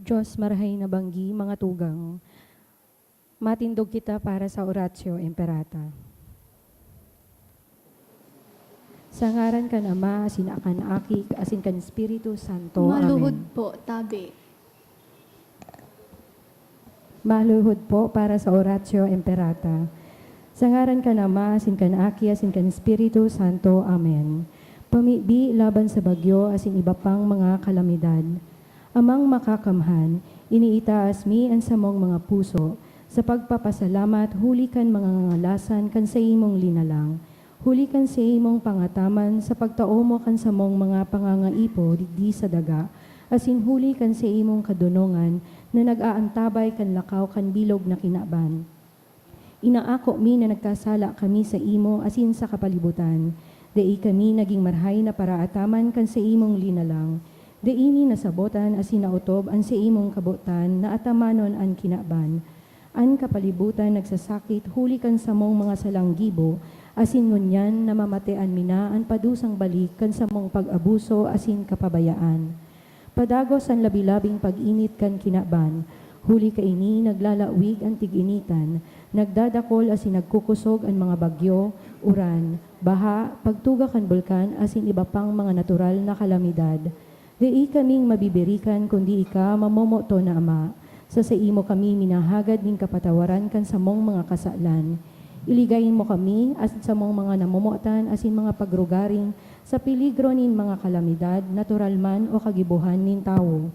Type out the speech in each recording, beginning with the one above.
Diyos marahay na banggi, mga tugang, matindog kita para sa oratio imperata. Sa ngaran kan Ama, asin akan Aki, asin kan Espiritu Santo. Maluhod Amen. po, tabi. Maluhod po para sa oratio imperata. Sa ngaran kan Ama, asin kan Aki, asin kan Espiritu Santo. Amen. Pamibi laban sa bagyo, asin iba pang mga kalamidad. Amang makakamhan, iniitaas mi ang samong mga puso, sa pagpapasalamat, huli kan mga ngalasan kan sa imong linalang. Huli kan sa imong pangataman, sa pagtao mo kan samong mga pangangaipo, digdi sa daga, asin huli kan sa imong kadunongan, na nag-aantabay kan lakaw kan bilog na kinaban. Inaako mi na nagkasala kami sa imo, asin sa kapalibutan. Dai kami naging marhay na paraataman kan sa imong linalang. Daini nasabotan asin nautob an sa imong kabutan na atamanon an kinaban. An kapalibutan nagsasakit huli kan samong mga salanggibo, asin ngunyan namamatean mina an padusang balik kan samong pag-abuso asin kapabayaan. Padagos ang labi-labing pag-init kan kinaban, huli kaini naglalawig ang tig-initan, nagdadakol asin nagkukusog ang mga bagyo, uran, baha, pagtuga kan bulkan asin iba pang mga natural na kalamidad. Di kaming mabibirikan kundi ika mamomoto na Ama, sa imo kami minahagad ning kapatawaran kan samong mga kasalan. Iligayin mo kami as sa mong mga namomotan asin mga pagrugaring sa peligro nin mga kalamidad, natural man o kagibuhan nin tao.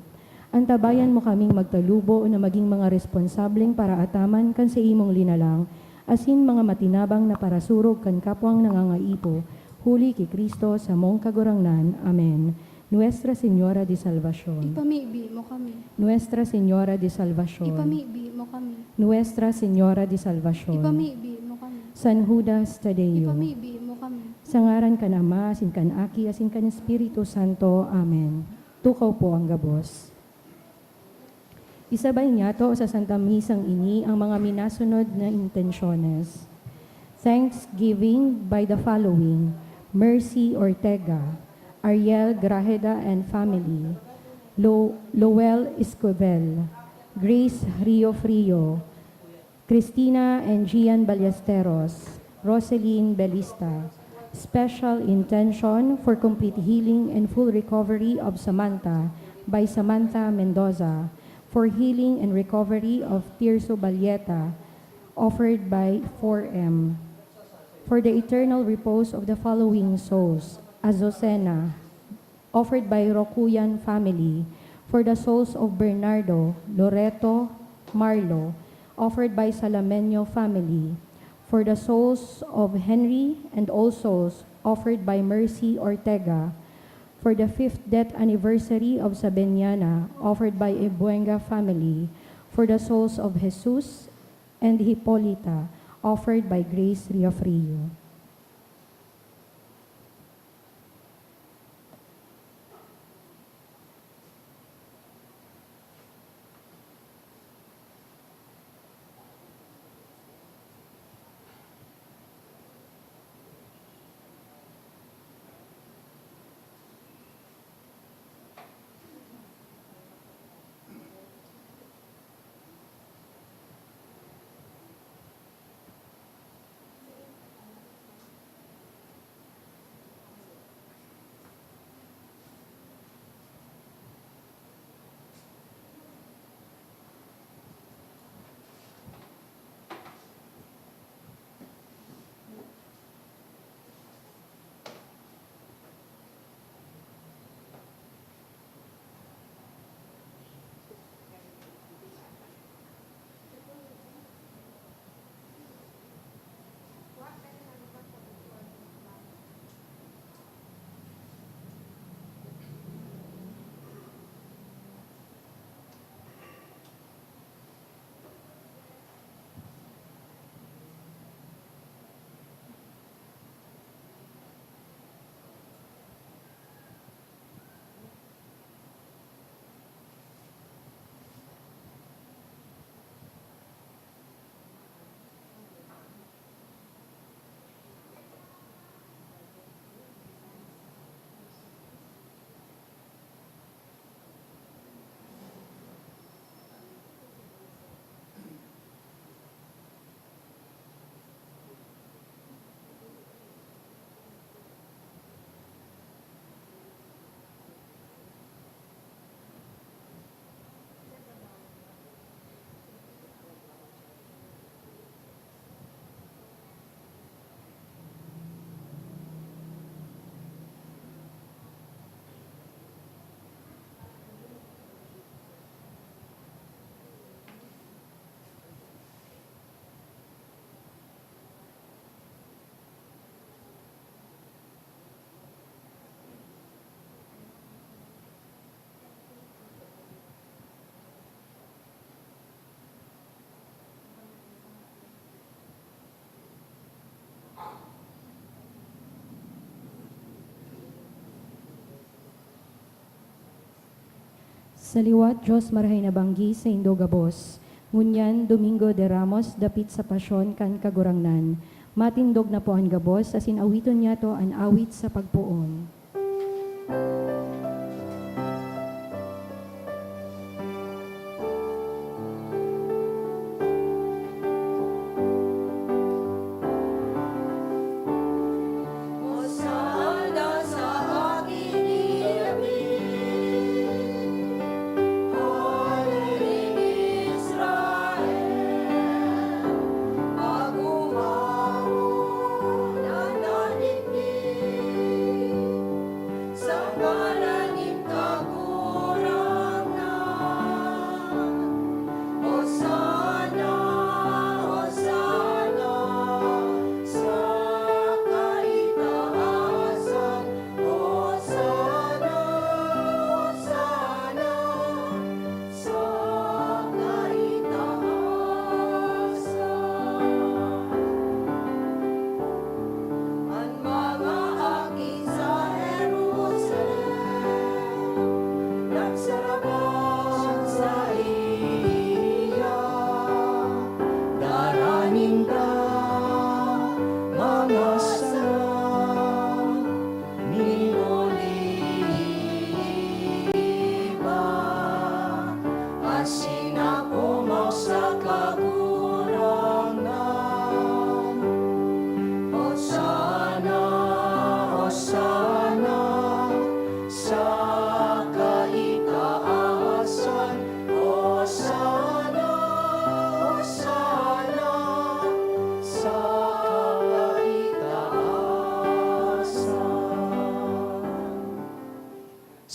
Antabayan mo kaming magtalubo na maging mga responsableng para ataman kan sa imong linalang, asin mga matinabang na parasurog kan kapwang nangangaipo, huli kay Kristo sa mong kagurangnan. Amen. Nuestra Señora de Salvación. Ipamibi mo kami. Nuestra Señora de Salvación. Ipamibi mo kami. Nuestra Señora de Salvación. Ipamibi mo kami. San Judas Tadeo. Ipamibi mo kami. Sa ngaran kan Ama, asin kan Aki, asin kan Espiritu Santo. Amen. Tukaw po ang gabos. Isabay niya to sa Santa Misang ini ang mga minasunod na intensyones. Thanksgiving by the following: Mercy Ortega, Ariel Grajeda and family, Lowell Escovel, Grace Rio Frio, Cristina and Gian Ballesteros, Roseline Belista. Special intention for complete healing and full recovery of Samantha by Samantha Mendoza, for healing and recovery of Tirso Balieta, offered by 4M. For the eternal repose of the following souls: Azucena, offered by Rokuyan family, for the souls of Bernardo, Loreto, Marlo, offered by Salamenyo family, for the souls of Henry and all souls, offered by Mercy Ortega, for the 5th death anniversary of Sabeniana, offered by Ebuenga family, for the souls of Jesus and Hipolita, offered by Grace Riofrio. Sa liwat Diyos marahay na banggi sa Indogabos. Ngunyan Domingo de Ramos dapit sa pasyon kan kagurangnan. Matindog na po ang gabos, asin awiton niya to an awit sa pagpuon.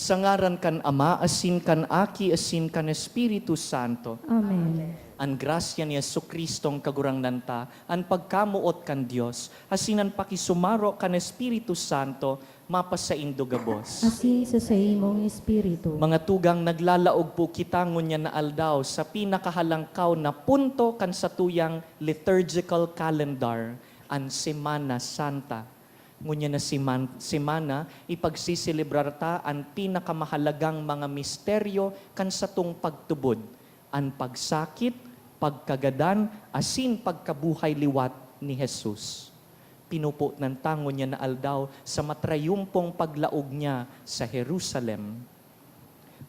Sa ngaran kan Ama, asin kan Aki, asin kan Espiritu Santo. Amen. Ang grasya ni Jesucristong kagurangnan ta, ang pagkamuot kan Dios, asin ang pakisumaro kan Espiritu Santo, mapasa indugabos. Asin sa imong espiritu. Mga tugang naglalaog po kita ngunyan na aldaw sa pinakahalangkaw na punto kan sa tuyang liturgical calendar, ang Semana Santa. Ngunyan na semana, ipagsiselebrar ta ang pinakamahalagang mga misteryo kan sa tung pagtubod, ang pagsakit, pagkagadan, asin pagkabuhay liwat ni Jesus. Pinupo ng tango niya na aldaw sa matrayumpong paglaog niya sa Jerusalem.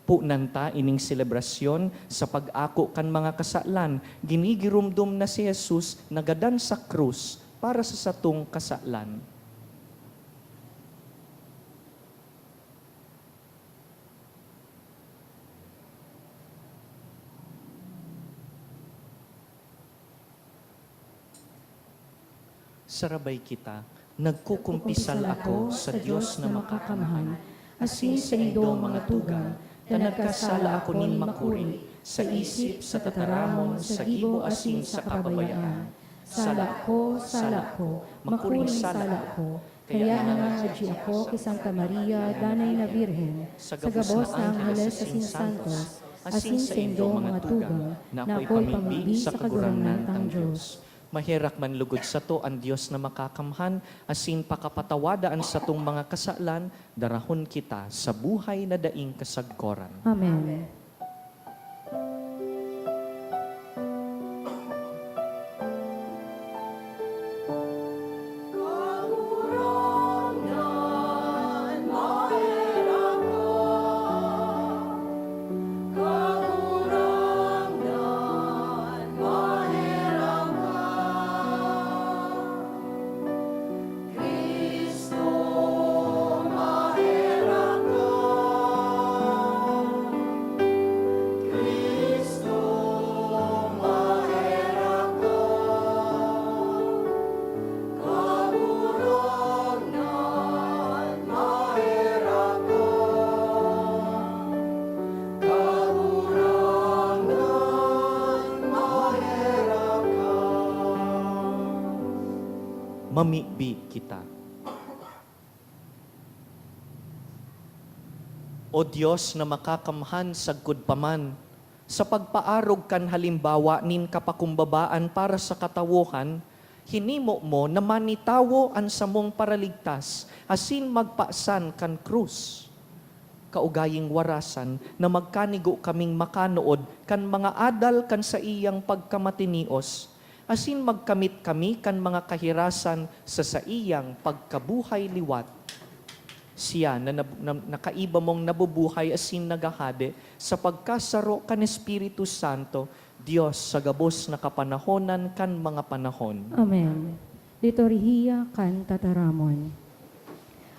Punan ta ining selebrasyon sa pag-ako kan mga kasalan, ginigirumdum na si Jesus nagadan sa krus para sa satong kasalan. Sarabay kita, nagkukumpisal ako sa Diyos na makakamahan, asin sa idong mga tugang, na nagkasala ako nin makuri, sa isip, sa tataramon, sa gibo asin sa kapabayaan. Sala ko, makuring sala ko, kaya nangangadji ako kay Santa Maria, Danay na Birhen, sa gabos ng Angeles asin Santos, asin sa idong mga tugang, na ako'y pamigbi sa kagurangnan ng Diyos. Mahirak man lugod sa to ang Diyos na makakamhan, asin pakapatawadaan sa tong mga kasalan, darahon kita sa buhay na daing kasagkoran. Amen. Mamibi kita. O Diyos na makakamhan sagkod paman, sa pagpaarog kan halimbawa nin kapakumbabaan para sa katawuhan, hinimo mo na manitawo ang samong paraligtas, asin magpaasan kan krus. kaugaying warasan na magkanigo kaming makanood kan mga adal kan sa iyang pagkamatinios, asin magkamit kami kan mga kahirasan sa iyang pagkabuhay liwat. Siya na nakaiba mong nabubuhay asin nagahade sa pagkasaro kan Espiritu Santo, Diyos sa gabos na kapanahonan kan mga panahon. Amen. Liturhiya kan tataramon.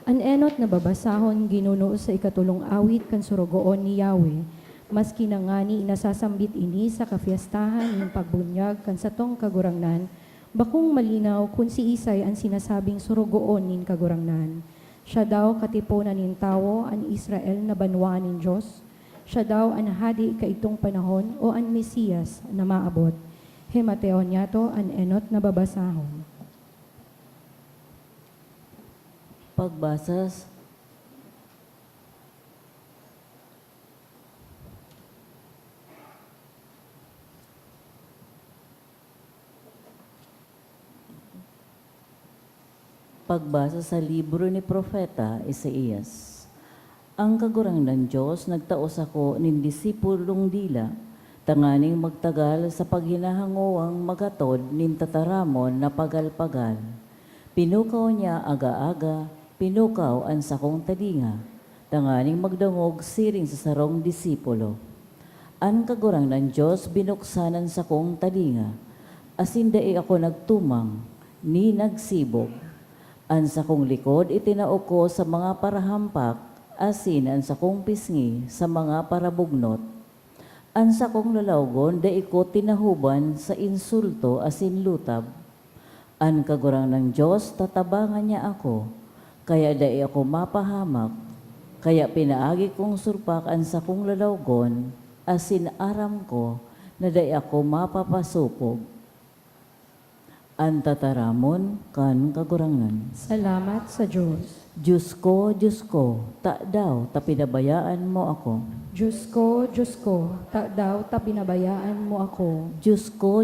An enot na babasahon ginuno sa ikatulong awit kan surugoon ni Yahweh, maski na nga ni inasasambit ini sa kafiestahan ng pagbunyag kan satong kagurangnan, bakong malinaw kung si Isay ang sinasabing surugoon nin kagurangnan. Siya daw katipunan nin tawo an Israel na banwaan nin Diyos. Siya daw ang hadi kaitong panahon o ang Mesiyas na maabot. Hemateo niya to an enot na babasahon. Pagbasa sa libro ni Propeta Isaías. Ang kagurangnan Diyos nagtaos ako nin disipulong dila, tanganing magtagal sa paghinahangowang magatod nin tataramon na pagal-pagal. Pinukaw niya aga-aga, pinukaw ang sakong talinga, tanganing magdangog siring sa sarong disipulo. Ang kagurangnan Diyos binuksanan sakong talinga, asin dai ako nagtumang, ni nagsibog. Ang sakong likod itinao ko sa mga parahampak, asin ang sakong pisngi sa mga parabugnot. Ang sakong lalawgon dai ko tinahuban sa insulto asin lutab. Ang kagurang ng Diyos, tatabangan niya ako, kaya dai ako mapahamak, kaya pinaagi kong surpak ang sakong lalawgon, asin aram ko, na dai ako mapapasupog. Ang tataramon kan kagurangan. Salamat sa Diyos. Diyos ko, ta daw, ta pinabayaan mo ako. Diyos ko, ta daw ta pinabayaan mo ako. Diyos ko,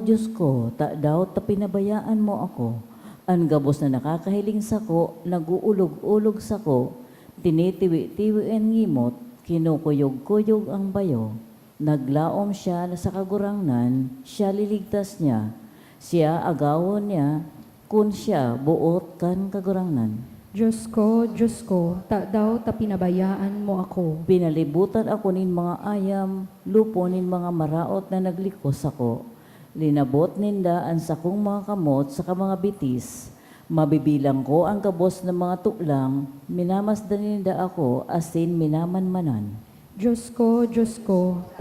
ta daw, ta pinabayaan mo ako. Ang gabos na nakakahiling sako, naguulog-ulog sako, tinitiwi-tiwi ang ngimot, kinukuyog-kuyog ang bayo. Naglaom siya na sa kagurangnan, siya liligtas niya. Siya agawon niya, kun siya buot kan kagurangnan. Diyos ko, ta daw ta pinabayaan mo ako. Pinalibutan ako nin mga ayam, lupo nin mga maraot na naglikos ako. Linabot ninda ang sakong mga kamot sa mga bitis. Mabibilang ko ang gabos ng mga tuklang, minamasdan ninda ako asin minamanmanan. Diyos ko,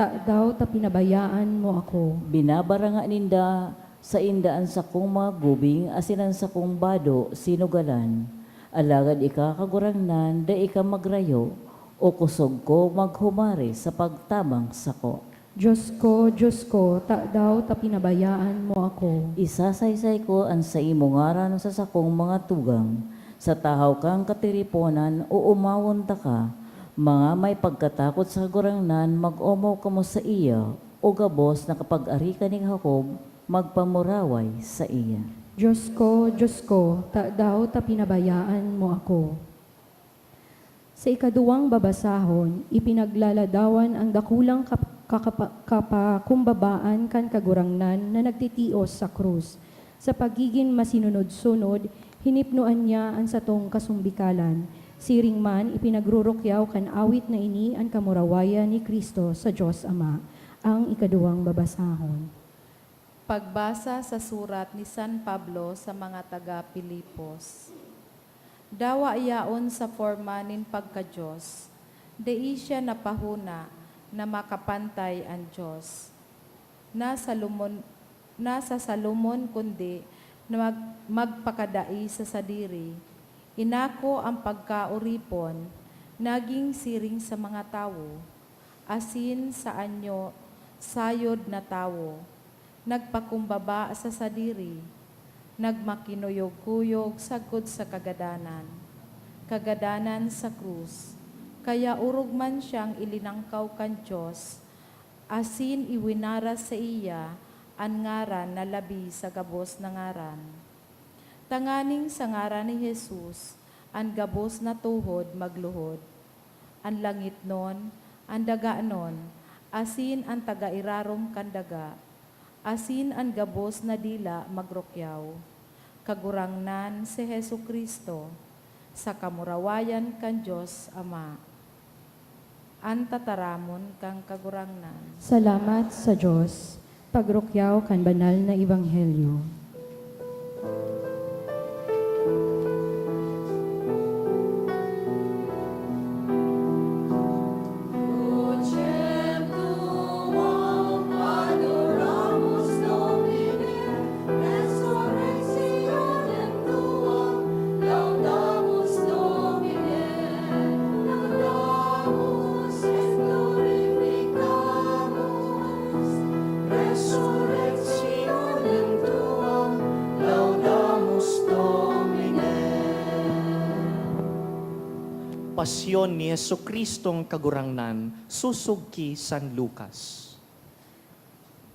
ta daw ta pinabayaan mo ako. Binabaranga ninda sa indaan sakong mga gubing asin ang sakong bado sinugalan. Alagad ikakagurangnan da ika magrayo o kusog ko maghumari sa pagtabang sako. Diyos ko, ta daw ta pinabayaan mo ako. Isasaysay ko ang sa imo ngaran sa sakong mga tugang. Sa tahaw kang katiriponan o umawon ta ka, mga may pagkatakot sa kagurangnan mag-omaw ka mo sa iya o gabos na kapag ari ka ni Jacob, magpamuraway sa iya. Diyos ko, ta daw ta pinabayaan mo ako. Sa ikaduwang babasahon, ipinaglaladawan ang dakulang kapakumbabaan kan kagurangnan na nagtitios sa krus. Sa pagiging masinunod-sunod, hinipnuan niya ang satong kasumbikalan. Siring man, ipinagrurukyaw kan awit na ini ang kamurawayan ni Kristo sa Diyos Ama. Ang ikaduwang babasahon. Pagbasa sa surat ni San Pablo sa mga taga-Pilipos. Dawa yaon sa forma nin pagka-Diyos, dei siya napahuna na makapantay ang Diyos. Nasa salumon kundi na magpakadai sa sadiri. Inako ang pagkauripon, naging siring sa mga tao, asin sa anyo sayod na tao. Nagpakumbaba sa sadiri, nagmakinuyog-kuyog sagod sa kagadanan sa krus. Kaya urog man siyang ilinangkaw kan Diyos, asin iwinara sa iya ang ngaran na labi sa gabos na ngaran. Tanganing sa ngaran ni Jesus, ang gabos na tuhod magluhod. ang langit nun, ang daga nun, asin ang taga-irarom kandaga, asin ang gabos na dila magrokyaw. Kagurangnan si Hesu Kristo, sa kamurawayan kan Diyos Ama. Ang tataramon kang kagurangnan. Salamat sa Diyos. Pagrukyaw kan banal na ebanghelyo. Pasyon ni Yesu Kristong kagurangnan, susugki San Lucas.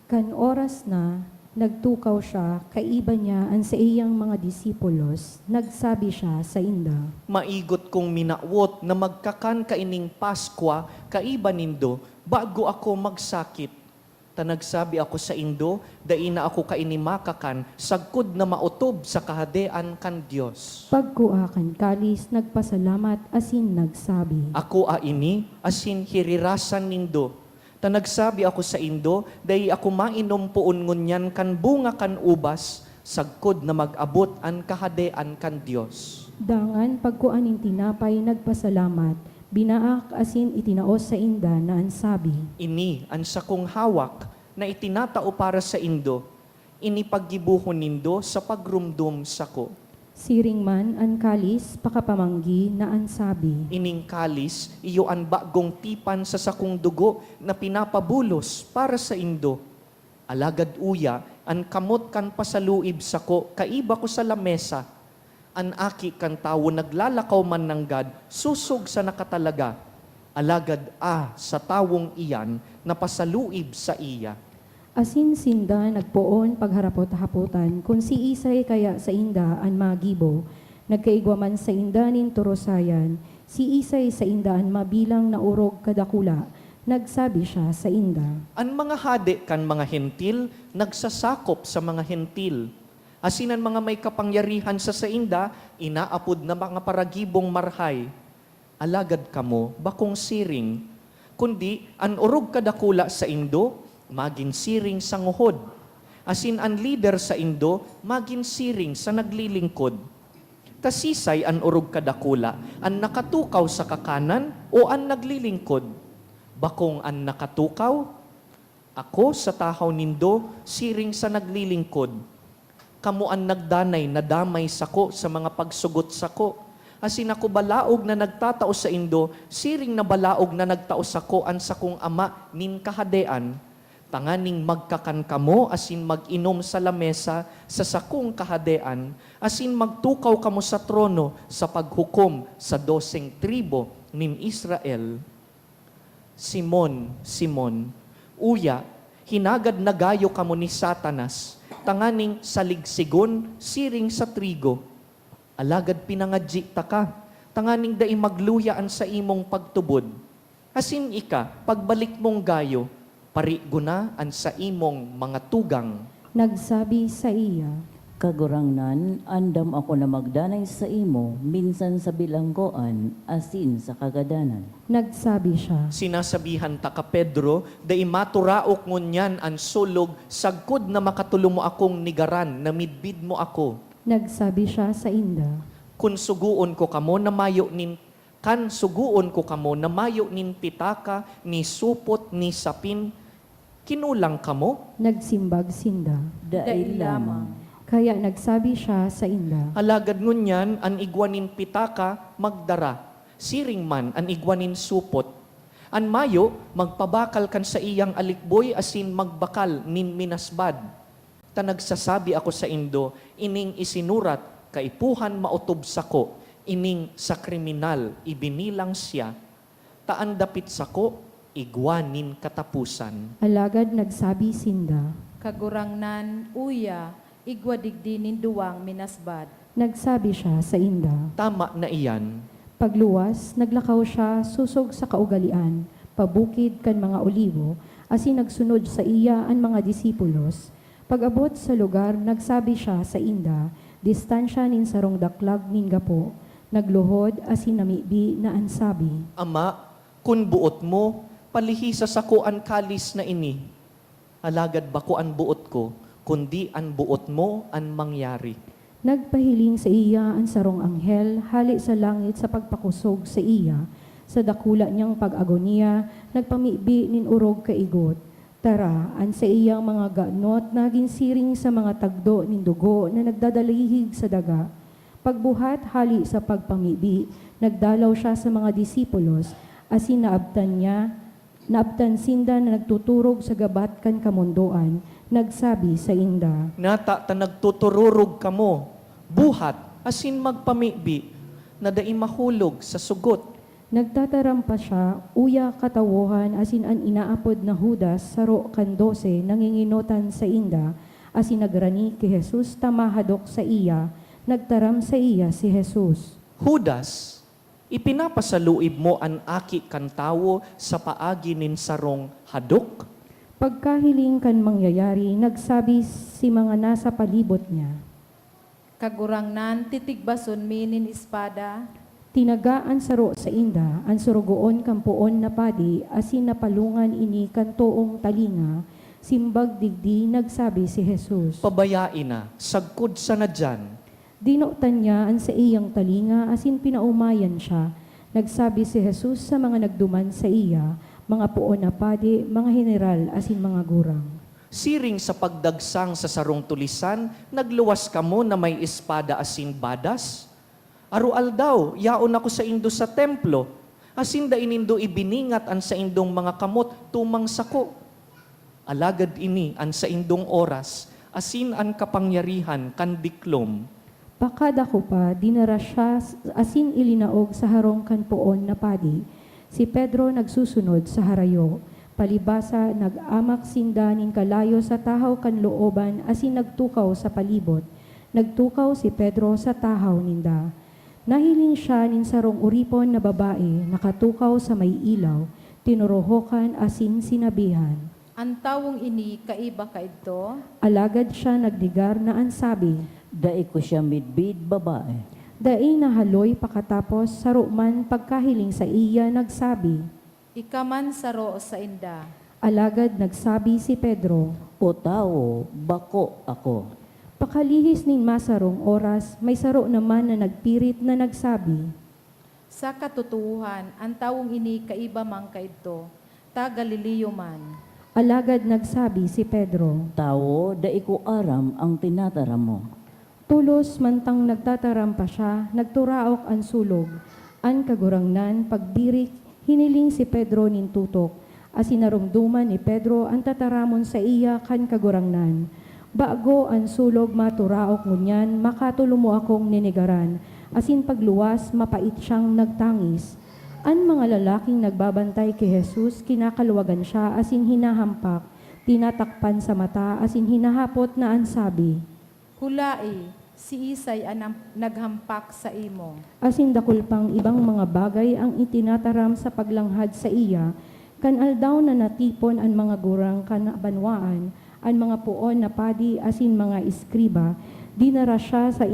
Kan oras na, nagtukaw siya, kaiba niya ang sa iyang mga disipulos, nagsabi siya sa inda. Maigot kong minawot na magkakan kaining Paskwa, kaiba nindo, bago ako magsakit. Tanagsabi ako sa indo, dai na ako kainimakakan, sagkod na mautob sa kahadean kan Dios. Pagkuakan kalis, nagpasalamat, asin nagsabi. Ako ini, asin hirirasan nindo. Tanagsabi ako sa indo, dai ako mainom puon ngunyan kan bunga kan ubas, sagkod na mag-abot an kahadean kan Dios. Dangan pagkuaning tinapay, nagpasalamat, binaak asin itinaos sa inda na ansabi. Ini ang sakong hawak na itinatao para sa indo, ini paggibuhon nindo sa pagrumdum sako. Siring man ang kalis, pakapamanggi na ansabi. Ining kalis, iyo ang bagong tipan sa sakong dugo na pinapabulos para sa indo. Alagad uya, ang kamot kan pasaluib sako, kaiba ko sa lamesa. An aki kan tawo naglalakaw man ng gad, susog sa nakatalaga. Alagad sa tawong iyan, napasaluib sa iya. Asin sinda nagpoon pagharapot-haputan, kung si Isay kaya sa inda ang magibo. Nagkaigwaman sa inda nin turosayan, si Isay sa inda ang mabilang na urog kadakula. Nagsabi siya sa inda. Ang mga hade kan mga hentil, nagsasakop sa mga hentil. Asinan mga may kapangyarihan sa sainda, inaapod na mga paragibong marhay. Alagad kamo, bakong siring. Kundi, an urog kadakula sa indo, magin siring sa nguhod. Asin an leader sa indo, magin siring sa naglilingkod. Tasisay an urog kadakula, an nakatukaw sa kakanan o an naglilingkod. Bakong an nakatukaw, ako sa tahaw nindo, siring sa naglilingkod. Kamu ang nagdanay na damay sako sa mga pagsugot sako. Asin ako balaog na nagtatao sa indo, siring na balaog na nagtao sako an sakong ama nin kahadean. Tanganing magkakan kamo, asin mag-inom sa lamesa sa sakong kahadean, asin magtukaw kamo sa trono sa paghukom sa 12 tribo nin Israel. Simon, Simon, uya, hinagad na gayo kamo ni Satanas, tanganing saligsigon, siring sa trigo. Alagad pinangadji ta ka, tanganing dai magluyaan sa imong pagtubod. Asin ika, pagbalik mong gayo, parigunaan sa imong mga tugang. Nagsabi sa iya. Kagurangnan, andam ako na magdanay sa imo, minsan sa bilanggoan, asin sa kagadanan. Nagsabi siya. Sinasabihan ta ka Pedro, dai maturaok ngunyan ang sulog, sagkod na makatulong mo akong nigaran, na midbid mo ako. Nagsabi siya sa inda. Kun suguon ko kamo na mayo nin kan suguon ko kamo na mayo nin pitaka, ni supot, ni sapin, kinulang kamo? Nagsimbag sinda. Dail lamang. Kaya nagsabi siya sa inda. Alagad ngunyan, an igwanin pitaka, magdara. Siring man, an igwanin supot. An mayo, magpabakal kan sa iyang alikboy, asin magbakal nin minasbad. Ta nagsasabi ako sa indo, ining isinurat, kaipuhan mautob sako, ining sa kriminal, ibinilang siya. Taan dapit sako, igwanin katapusan. Alagad nagsabi sinda. Kagurangnan, uya, igwadigdi nin duwang minasbad. Nagsabi siya sa inda. Tama na iyan. Pagluwas, naglakaw siya susog sa kaugalian, pabukid kan mga olivo, asin nagsunod sa iya ang mga disipulos. Pag-abot sa lugar, nagsabi siya sa inda, distansya nin sarong daklag nin gapo, nagluhod asin namibi na ansabi. Ama, kun buot mo, palihisa sa ko an kalis na ini. Alagad ba ko an buot ko, kundi an buot mo an mangyari. Nagpahiling sa iya ang sarong anghel, hali sa langit sa pagpakusog sa iya. Sa dakula niyang pag-agoniya, nagpamibi nin urog kaigot. Tara, an sa iyang mga ganot, naging siring sa mga tagdo nin dugo na nagdadalihig sa daga. Pagbuhat, hali sa pagpamibi, nagdalaw siya sa mga disipulos, asin naabtan sinda na nagtuturog sa gabat kan kamundoan, nagsabi sa inda. Nata ta nagtutururog kamo, buhat, asin magpamibi, na dai mahulog sa sugot. Nagtataram pa siya, uya katawohan asin an inaapod na Judas saro kan 12 nanginginotan sa inda, asin nagrani ki Jesus tamahadok sa iya, nagtaram sa iya si Jesus. Judas, ipinapasaluib mo an aki kan tawo sa paagi nin sarong hadok? Pagkahiling kan mangyayari, nagsabi si mga nasa palibot niya. Kagurangnan, titigbason minin espada, Tinagaan saro sa inda, ang surugoon kampuon na padi, asin napalungan ini kantoong talinga, simbag digdi nagsabi si Jesus. Pabayain na, sagkod sa na dyan. Dinutan niya ang sa iyang talinga, asin pinaumayan siya. Nagsabi si Jesus sa mga nagduman sa iya, mga puon na padi, mga general, asin mga gurang. Siring sa pagdagsang sa sarong tulisan, nagluwas ka mo na may espada asin badas? Arual daw, yaon ako sa indo sa templo, asin da inindo ibiningat an sa indong mga kamot tumang sako. Alagad ini an sa indong oras, asin an kapangyarihan kan diklom. Pakadako pa, dinara siya, asin ilinaog sa harong kanpoon na padi. Si Pedro nagsusunod sa harayo. Palibasa, nag-amak sindanin kalayo sa tahaw kan looban, asin nagtukaw sa palibot. Nagtukaw si Pedro sa tahaw ninda. Nahiling siya nin sarong uripon na babae, nakatukaw sa may ilaw, tinuruhokan asin sinabihan. ang tawong ini kaiba kaidto, Alagad siya nagdigar na ansabi, Dai ko siya midbid babae. Dai nahaloy pakatapos saruman pagkahiling sa iya nagsabi. ikaman saro sa inda. Alagad nagsabi si Pedro, O tao, bako ako. pakalihis nin masarong oras, may saro naman na nagpirit na nagsabi. Sa katutuhan, ang tawong ini kaiba man kaidto, ta Galileo man. Alagad nagsabi si Pedro, Tao, dai ko aram ang tinataram mo. tulos mantang nagtataram pa siya, nagturaok ang sulog. An kagurangnan, pagbirik, hiniling si Pedro nin tutok. Asinarumduman ni Pedro ang tataramon sa iya kan kagurangnan. Bago ang sulog maturaok ngunyan, makatulumo akong ninigaran. Asin pagluwas, mapait siyang nagtangis. Ang mga lalaking nagbabantay kay Jesus, kinakaluwagan siya asin hinahampak, tinatakpan sa mata asin hinahapot na ansabi. Hulai, si Isay ang naghampak sa imo. Asin dakul pang ibang mga bagay ang itinataram sa paglanghad sa iya, kan aldaw na natipon ang mga gurang kanabanwaan, ang mga puon na padi asin mga iskriba, dinara siya sa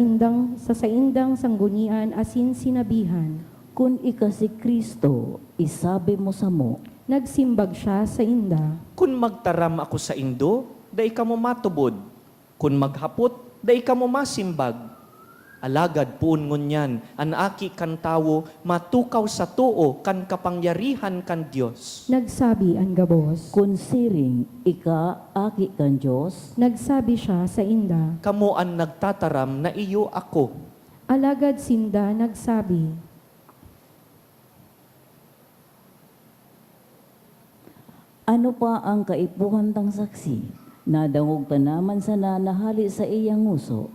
indang sanggunian asin sinabihan. Kung ika si Kristo, isabi mo sa mo, Nagsimbag siya sa inda. Kun magtaram ako sa indo, dai ka mo matubod. Kun maghapot, dai ka mo masimbag. Alagad puon ngunyan, an aki kan tawo, matukaw sa tuo kan kapangyarihan kan Dios. Nagsabi ang gabos. kung siring, ika aki kan Diyos, Nagsabi siya sa inda. Kamo an nagtataram na iyo ako. Alagad sinda nagsabi. ano pa ang kaipuhan tang saksi? Nadangog tanaman sa nanahali sa iyang nguso.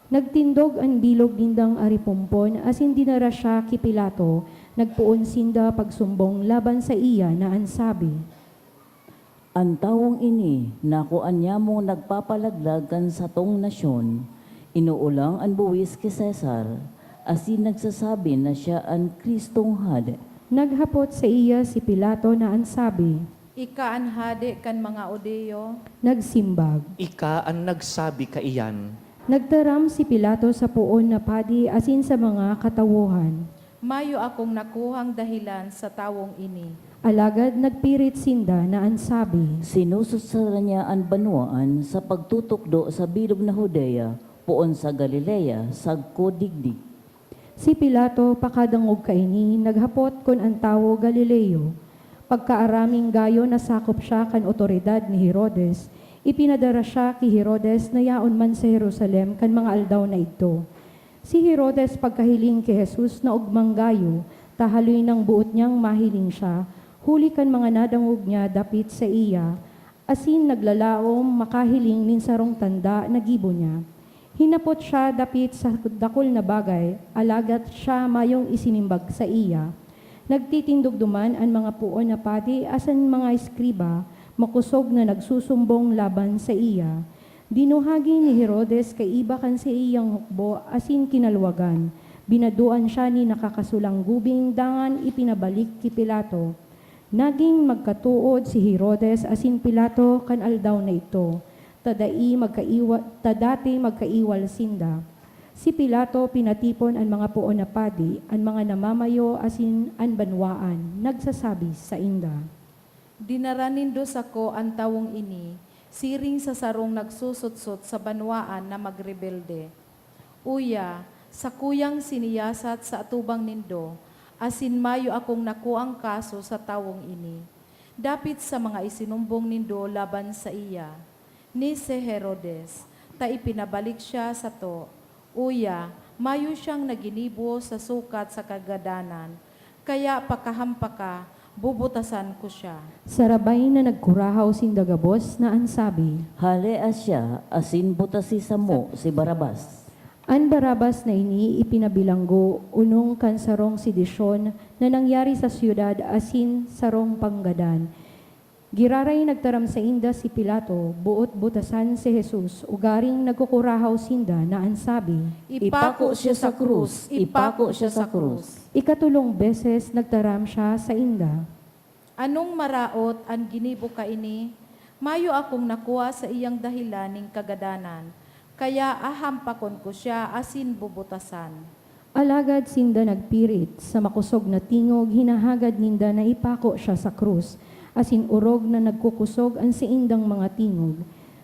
Nagtindog ang bilog nindang aripumpon, asin dinara siya ki Pilato, nagpuon sinda pagsumbong laban sa iya na ansabi. Ang tawong ini, nakuan niya mong nagpapalaglag kan sa tong nasyon, inuulang ang buwis ki Cesar, asin nagsasabi na siya ang Kristong hade. Naghapot sa iya si Pilato na ansabi, Ika an hade kan mga Udeo, nagsimbag. Ika ang nagsabi kaiyan. Nagtaram si Pilato sa puon na padi asin sa mga katawuhan. mayo akong nakuhang dahilan sa tawong ini. Alagad nagpirit sinda na ansabi, Sinususara niya ang banwaan sa pagtutukdo sa bilog na Judea, poon sa Galilea, sagko digdig. si Pilato pakadangog kaini, naghapot kon ang tawo Galileo. Pagkaaraming gayo nasakop siya kan otoridad ni Herodes, ipinadara siya ki Herodes na yaon man sa Jerusalem kan mga aldaw na ito. Si Herodes pagkahiling ki Jesus na ugmang gayo, tahaloy ng buot niyang mahiling siya, huli kan mga nadangog niya dapit sa iya, asin naglalaom makahiling nin sarong tanda na gibo niya. Hinapot siya dapit sa dakol na bagay, alagat siya mayong isinimbag sa iya. Nagtitindugduman ang mga puon na pati asan mga eskriba, makusog na nagsusumbong laban sa iya. Dinuhagi ni Herodes kay iba kan sa iyang hukbo asin kinalwagan. Binaduan siya ni nakakasulang gubing dangan ipinabalik ki Pilato. Naging magkatuod si Herodes asin Pilato kan aldaw na ito. Tadati magkaiwal sinda. Si Pilato pinatipon ang mga puon na padi, ang mga namamayo asin ang banwaan, nagsasabi sa inda. Dinaranindos ako ang tawong ini, siring sa sarong nagsusutsot sa banwaan na magrebelde. Uya, sa kuyang siniyasat sa atubang nindo, asin mayo akong nakuang kaso sa tawong ini. Dapit sa mga isinumbong nindo laban sa iya. Ni si Herodes, ta ipinabalik siya sa to. Uya, mayo siyang naginibo sa sukat sa kagadanan, kaya pakahampaka, bubutasan ko siya. Sarabay na nagkurahaw sindagabos na ansabi, Hale asya, asin butasi sa mo si Barabas. An Barabas na ini ipinabilanggo unong kan sarong sidisyon na nangyari sa siyudad asin sarong panggadan. Giraray nagtaram sa inda si Pilato, buot butasan si Jesus, ugaring nagkukurahaw sinda na ansabi. Ipako siya sa krus, ipako siya sa krus. Ikatulong beses nagtaram siya sa inda. Anong maraot ang ginibo ka ini? Mayo akong nakuha sa iyang dahilaning kagadanan, kaya ahampakon ko siya asin bubutasan. Alagad sinda nagpirit, sa makusog na tingog hinahagad ninda na ipako siya sa krus, asin urog na nagkukusog ang saindang mga tingog.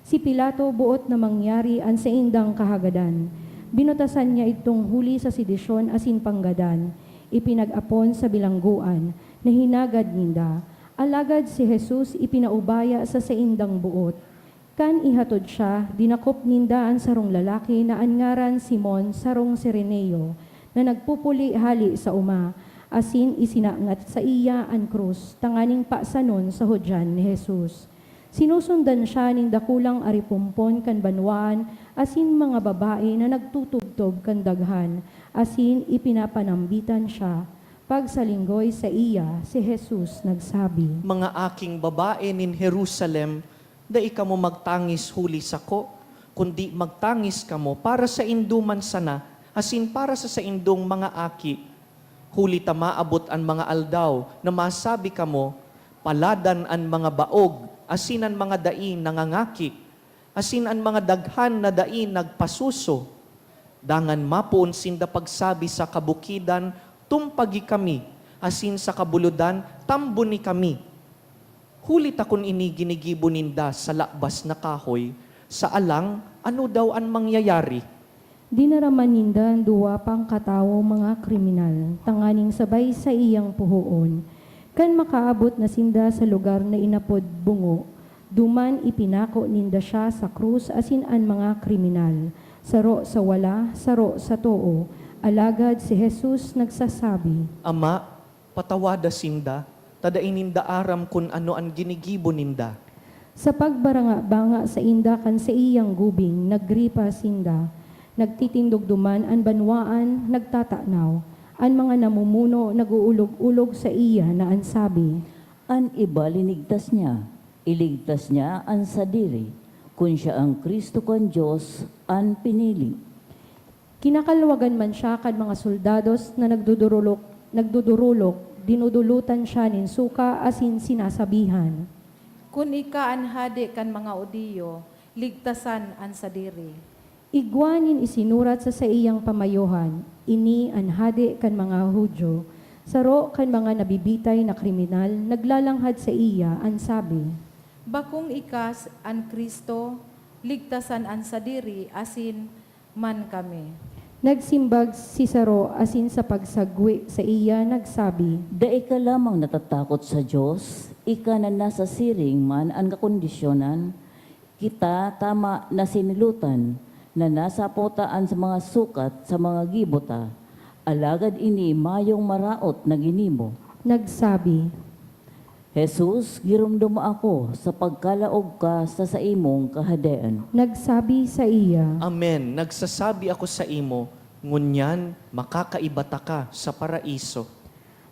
Si Pilato buot na mangyari ang saindang kahagadan. Binutasan niya itong huli sa sidisyon asin panggadan. Ipinag-apon sa bilangguan na hinagad ninda. Alagad si Jesus ipinaubaya sa saindang buot. Kan ihatod siya, dinakop ninda ang sarong lalaki na angaran Simon sarong Sireneo na nagpupuli hali sa uma. Asin isinaangat sa iya ang krus, tanganing pasanon sa hodyan ni Jesus. Sinusundan siya ning dakulang aripumpon kan banwaan, asin mga babae na nagtutugtog kan daghan, asin ipinapanambitan siya. Pagsalinggoy sa iya, si Jesus nagsabi, Mga aking babae nin Jerusalem, dai ka mo magtangis huli sako, kundi magtangis ka mo para sa induman sana, asin para sa indong mga aki. Huli ta maabot ang mga aldaw na masabi ka mo, paladan ang mga baog, asin ang mga dain nangangaki, asin ang mga daghan na dain nagpasuso. Dangan mapuon sinda pagsabi sa kabukidan, tumpagi kami, asin sa kabuludan, tambuni kami. Huli ta kun ini ginigibo ninda sa lakbas na kahoy, sa alang ano daw ang mangyayari? Dinaraman ninda ang duwa pang katawo mga kriminal, tanganing sabay sa iyang puhuon. Kan makaabot na sinda sa lugar na inapod bungo, duman ipinako ninda siya sa krus asin an mga kriminal. Saro sa wala, saro sa too. Alagad si Jesus nagsasabi, Ama, patawada sinda, tadain ninda aram kun ano ang ginigibo ninda. sa pagbaranga-banga sa inda kan sa iyang gubing, nagripa sinda. Nagtitindugduman ang banwaan, nagtatanaw. Ang mga namumuno naguulog-ulog sa iya na ansabi, An iba linigtas niya, iligtas niya ang sadiri, kung siya ang Kristo kan Diyos, an pinili. Kinakalwagan man siya kan mga soldados na nagdudurulok, dinudulutan siya nin suka asin sinasabihan. Kun ika an hadi kan mga Udiyo, ligtasan an sadiri. Igwanin isinurat sa iyang pamayohan, ini an hadi kan mga Hudyo, saro kan mga nabibitay na kriminal, naglalanghad sa iya, an sabi. Bakung ikas an Kristo, ligtasan an sadiri asin man kami. Nagsimbag si Saro asin sa pagsagwi sa iya, nagsabi. Dai ka lamang natatakot sa Diyos, ika na nasa siring man ang kakondisyonan, kita tama na sinilutan, na nasa potaan sa mga sukat sa mga gibota, alagad ini mayong maraot na ginimo. Nagsabi. Jesus, girumdum ako sa pagkalaog ka sa imong kahadean. Nagsabi sa iya. Amen. Nagsasabi ako sa imo, ngunyan makakaibata ka sa paraiso.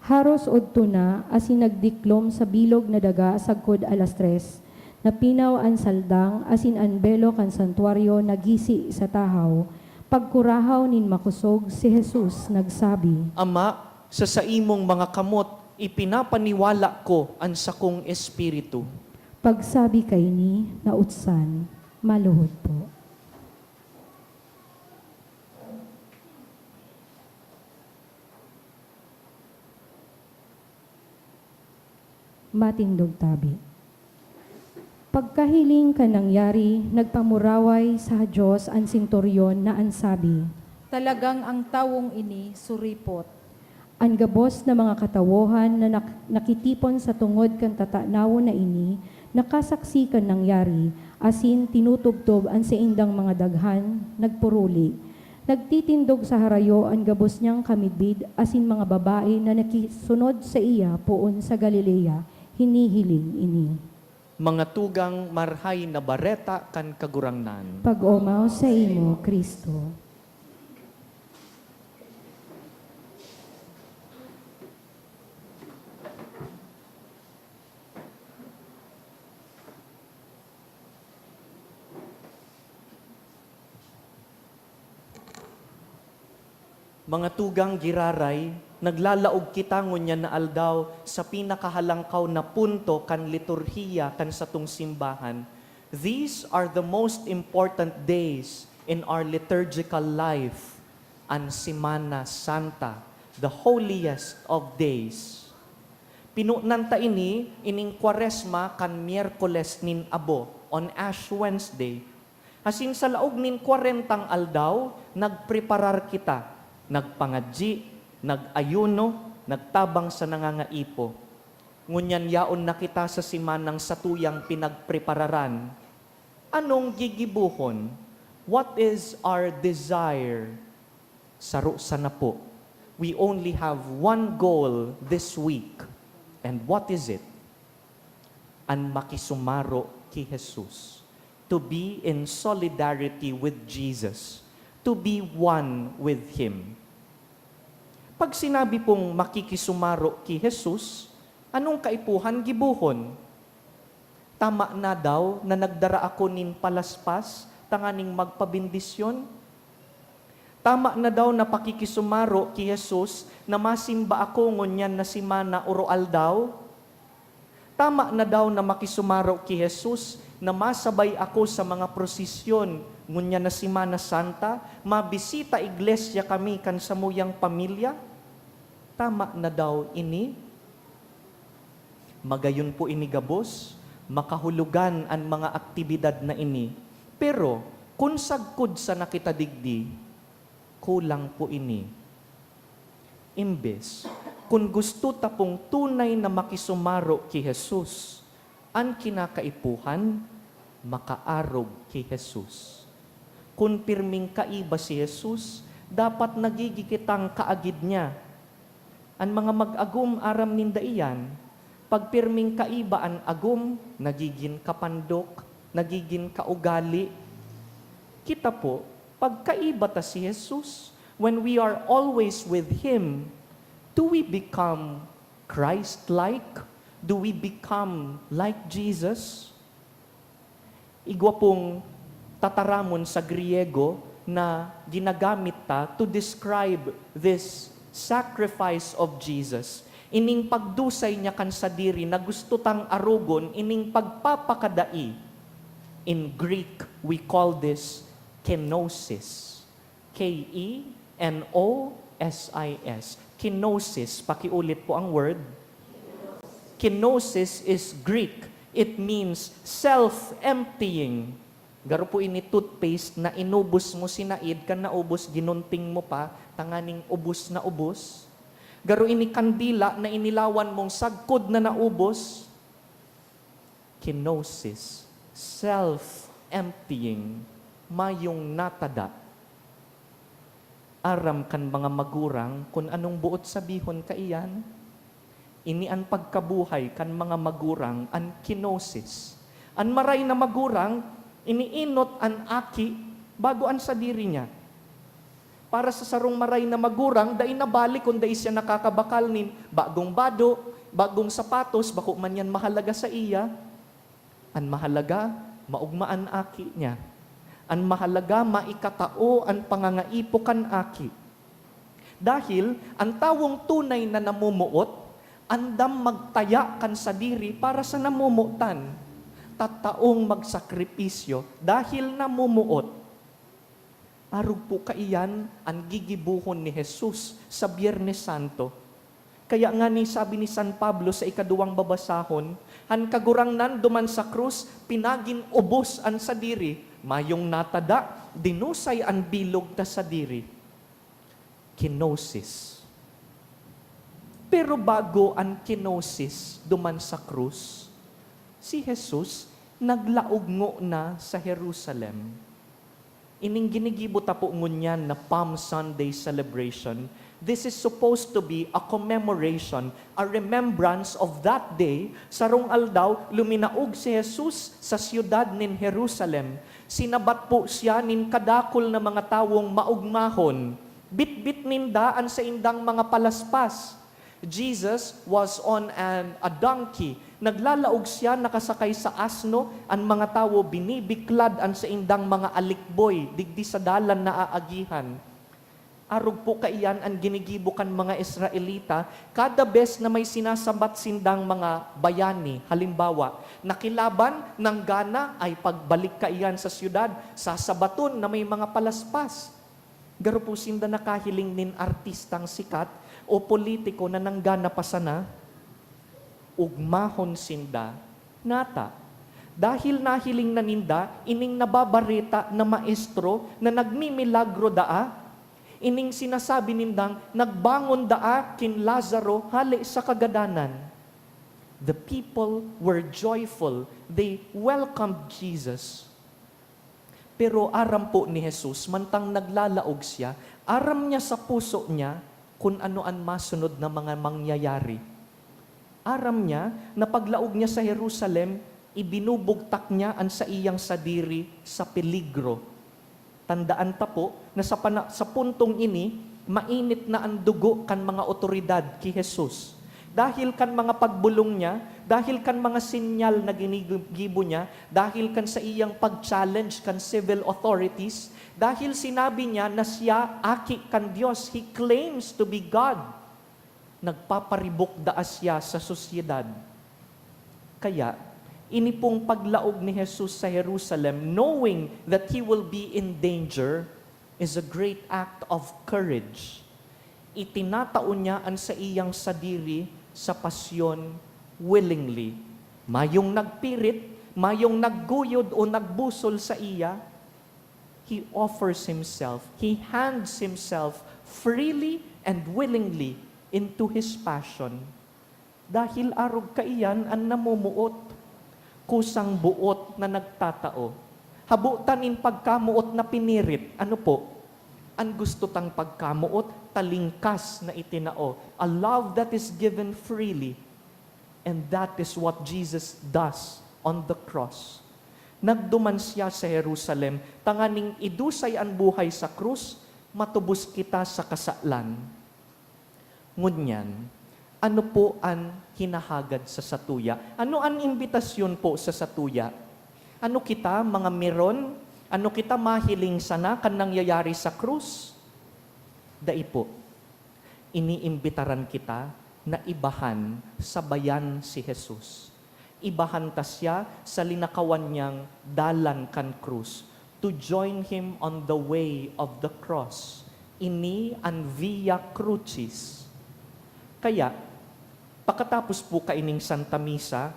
Haros udto na asin nagdiklom sa bilog na daga sagkod alas 3. Napinaw an saldang asin an belo kan santuaryo nagisi sa tahaw. Pagkurahaw nin makusog si Jesus nagsabi. Ama, sa imong mga kamot, ipinapaniwala ko ang sakong espiritu. Pagsabi kay ni nautsan, maluhod po. Matindog tabi. Pagkahiling ka nangyari, nagpamuraway sa Diyos ang sinturyon na ansabi. Talagang ang tawong ini suripot. Ang gabos na mga katawohan na nakitipon sa tungod kan tatanawo na ini, nakasaksi kan nangyari, asin tinutubtob ang sa indang mga daghan, nagpuruli. Nagtitindog sa harayo ang gabos niyang kamidbid, asin mga babae na nakisunod sa iya poon sa Galilea, hinihiling ini. Mga tugang marhay na bareta kan kagurangnan. Pag-umaw sa imo, Kristo. Mga tugang giraray, naglalaog kita ngunyan na aldaw sa pinakahalangkaw na punto kan liturhiya kan satong simbahan. These are the most important days in our liturgical life. An Semana Santa, the holiest of days. Pinunanta ini, ining Kwaresma kan Miyerkules nin Abo, on Ash Wednesday. Asin sa laog nin 40 aldaw, nagpreparar kita. Nagpangadji, nagayuno, nagtabang sa nangangaipo. Ngunyan yaon na kita sa simanang satuyang pinagprepararan. Anong gigibuhon? What is our desire? Saro sana po. We only have one goal this week. And what is it? An makisumaro ki Jesus. To be in solidarity with Jesus. To be one with Him. Pag sinabi pong makikisumaro ki Jesus, anong kaipuhan gibuhon? Tama na daw na nagdara ako nin palaspas, tanganing magpabindisyon? Tama na daw na pakikisumaro ki Jesus, na masimba ako ngunyan na simana uroal daw? Tama na daw na makisumaro ki Jesus, na masabay ako sa mga prosesyon, ngunya na Semana Santa, mabisita iglesia kami kan samuyang pamilya? Tama na daw ini? Magayon po ini gabos, makahulugan ang mga aktibidad na ini. Pero, kung sagkod sa nakitadigdi, kulang po ini. Imbes, kung gusto tapong tunay na makisumaro ki Jesus, ang kinakaipuhan, makaarog ki Jesus. Kung pirming kaiba si Jesus, dapat nagigikitang kaagid niya. Ang mga mag-agum aram ninda iyan, pag pirming kaiba ang agum, nagiging kapandok, nagiging kaugali. Kita po, pag kaiba ta si Jesus, when we are always with Him, do we become Christ-like? Do we become like Jesus? Igwa pong tataramon sa Griego, na ginagamit ta to describe this sacrifice of Jesus. Ining pagdusay niya kan sa diri na gusto tang arugon, ining pagpapakadai. In Greek, we call this kenosis. K-E-N-O-S-I-S. Kenosis. Pakiulit po ang word. Kenosis is Greek. It means self-emptying. Garo po ini toothpaste na inubos mo sinaid, kan naubos, ginunting mo pa, tanganing ubos na ubos. Garo ini kandila na inilawan mong sagkod na naubos. Kenosis. Self-emptying. Mayong natada. Aram kan mga magurang kung anong buot sabihon kaiyan. Ini ang pagkabuhay kan mga magurang an kenosis. An maray na magurang, iniinot an aki bago an sa diri niya. Para sa sarong maray na magurang, dai nabalik kung dai siya nakakabakal nin bagong bado, bagong sapatos, bako man yan mahalaga sa iya. An mahalaga, maugmaan aki niya. An mahalaga, maikatao an pangangaipo kan aki. Dahil, ang tawong tunay na namumuot, andam magtaya kan sa diri para sa namumuotan. Tataong magsakripisyo dahil namumuot. Arug po kaiyan ang gigibuhon ni Jesus sa Biyernes Santo. Kaya nga ni sabi ni San Pablo sa ikaduwang babasahon, han kagurangnan duman sa krus, pinagin ubos an sa diri, mayong natada, dinusay an bilog ta sa diri. Kenosis. Pero bago ang kenosis duman sa krus, si Jesus naglaog na sa Jerusalem. Ining ginigibo tapo ngunyan na Palm Sunday celebration. This is supposed to be a commemoration, a remembrance of that day. Sarong aldaw, luminaog si Jesus sa siyudad nin Jerusalem. Sinabat po siya nin kadakol na mga tawong maugmahon. Bit-bit nindaan sa indang mga palaspas. Jesus was on a donkey. Naglalaog siya, nakasakay sa asno, ang mga tawo binibiklad ang sa indang mga alikboy, digdi sa dalan na aagihan. Arog po kaiyan ang ginigibukan mga Israelita, kada bes na may sinasabat sindang mga bayani, halimbawa, nakilaban ng gana ay pagbalik kaiyan sa siyudad, sasabaton na may mga palaspas. Garo po sinda nakahiling nin artistang sikat, o politiko na nanggana pa sana, ugmahon sinda, nata. Dahil nahiling na ninda, ining nababarita na maestro na nagmimilagro daa, ining sinasabi nindang, nagbangon daa kin Lazaro hali sa kagadanan. The people were joyful. They welcomed Jesus. Pero aram po ni Jesus, mantang naglalaog siya, aram niya sa puso niya, kung ano ang masunod na mga mangyayari. Aram niya na paglaog niya sa Jerusalem, ibinubugtak niya ang sa iyang sadiri sa peligro. Tandaan ta po na sa puntong ini, mainit na ang dugo kan mga otoridad ki Jesus. Dahil kan mga pagbulong niya, dahil kan mga sinyal na ginigibo niya, dahil kan sa iyang pag-challenge kan civil authorities, dahil sinabi niya na siya aki kan Diyos, He claims to be God. Nagpaparibok daas siya sa sosyedad. Kaya, ini pong paglaog ni Jesus sa Jerusalem, knowing that He will be in danger, is a great act of courage. Itinataon niya ang sa iyang sadiri sa pasyon willingly. Mayong nagpirit, mayong nagguyod o nagbusol sa iya, He offers Himself. He hands Himself freely and willingly into His passion. Dahil arog kaiyan ang namumuot, kusang buot na nagtatao. Habutan in pagkamuot na pinirit. Ano po? Ang gusto tang pagkamuot, talingkas na itinao. A love that is given freely. And that is what Jesus does on the cross. Nagduman siya sa Jerusalem, tanganing idusay ang buhay sa krus, matubos kita sa kasaklan. Ngunyan, ano po ang hinahagad sa satuya? Ano ang imbitasyon po sa satuya? Ano kita, mga meron, Ano kita mahiling sana kan nangyayari sa krus? Dai po, iniimbitaran kita na ibahan sa bayan si Jesus. Ibahan ta siya sa linakawan niyang dalan kan krus to join Him on the way of the cross. Ini ang Via Crucis. Kaya, pagkatapos po kaining Santa Misa,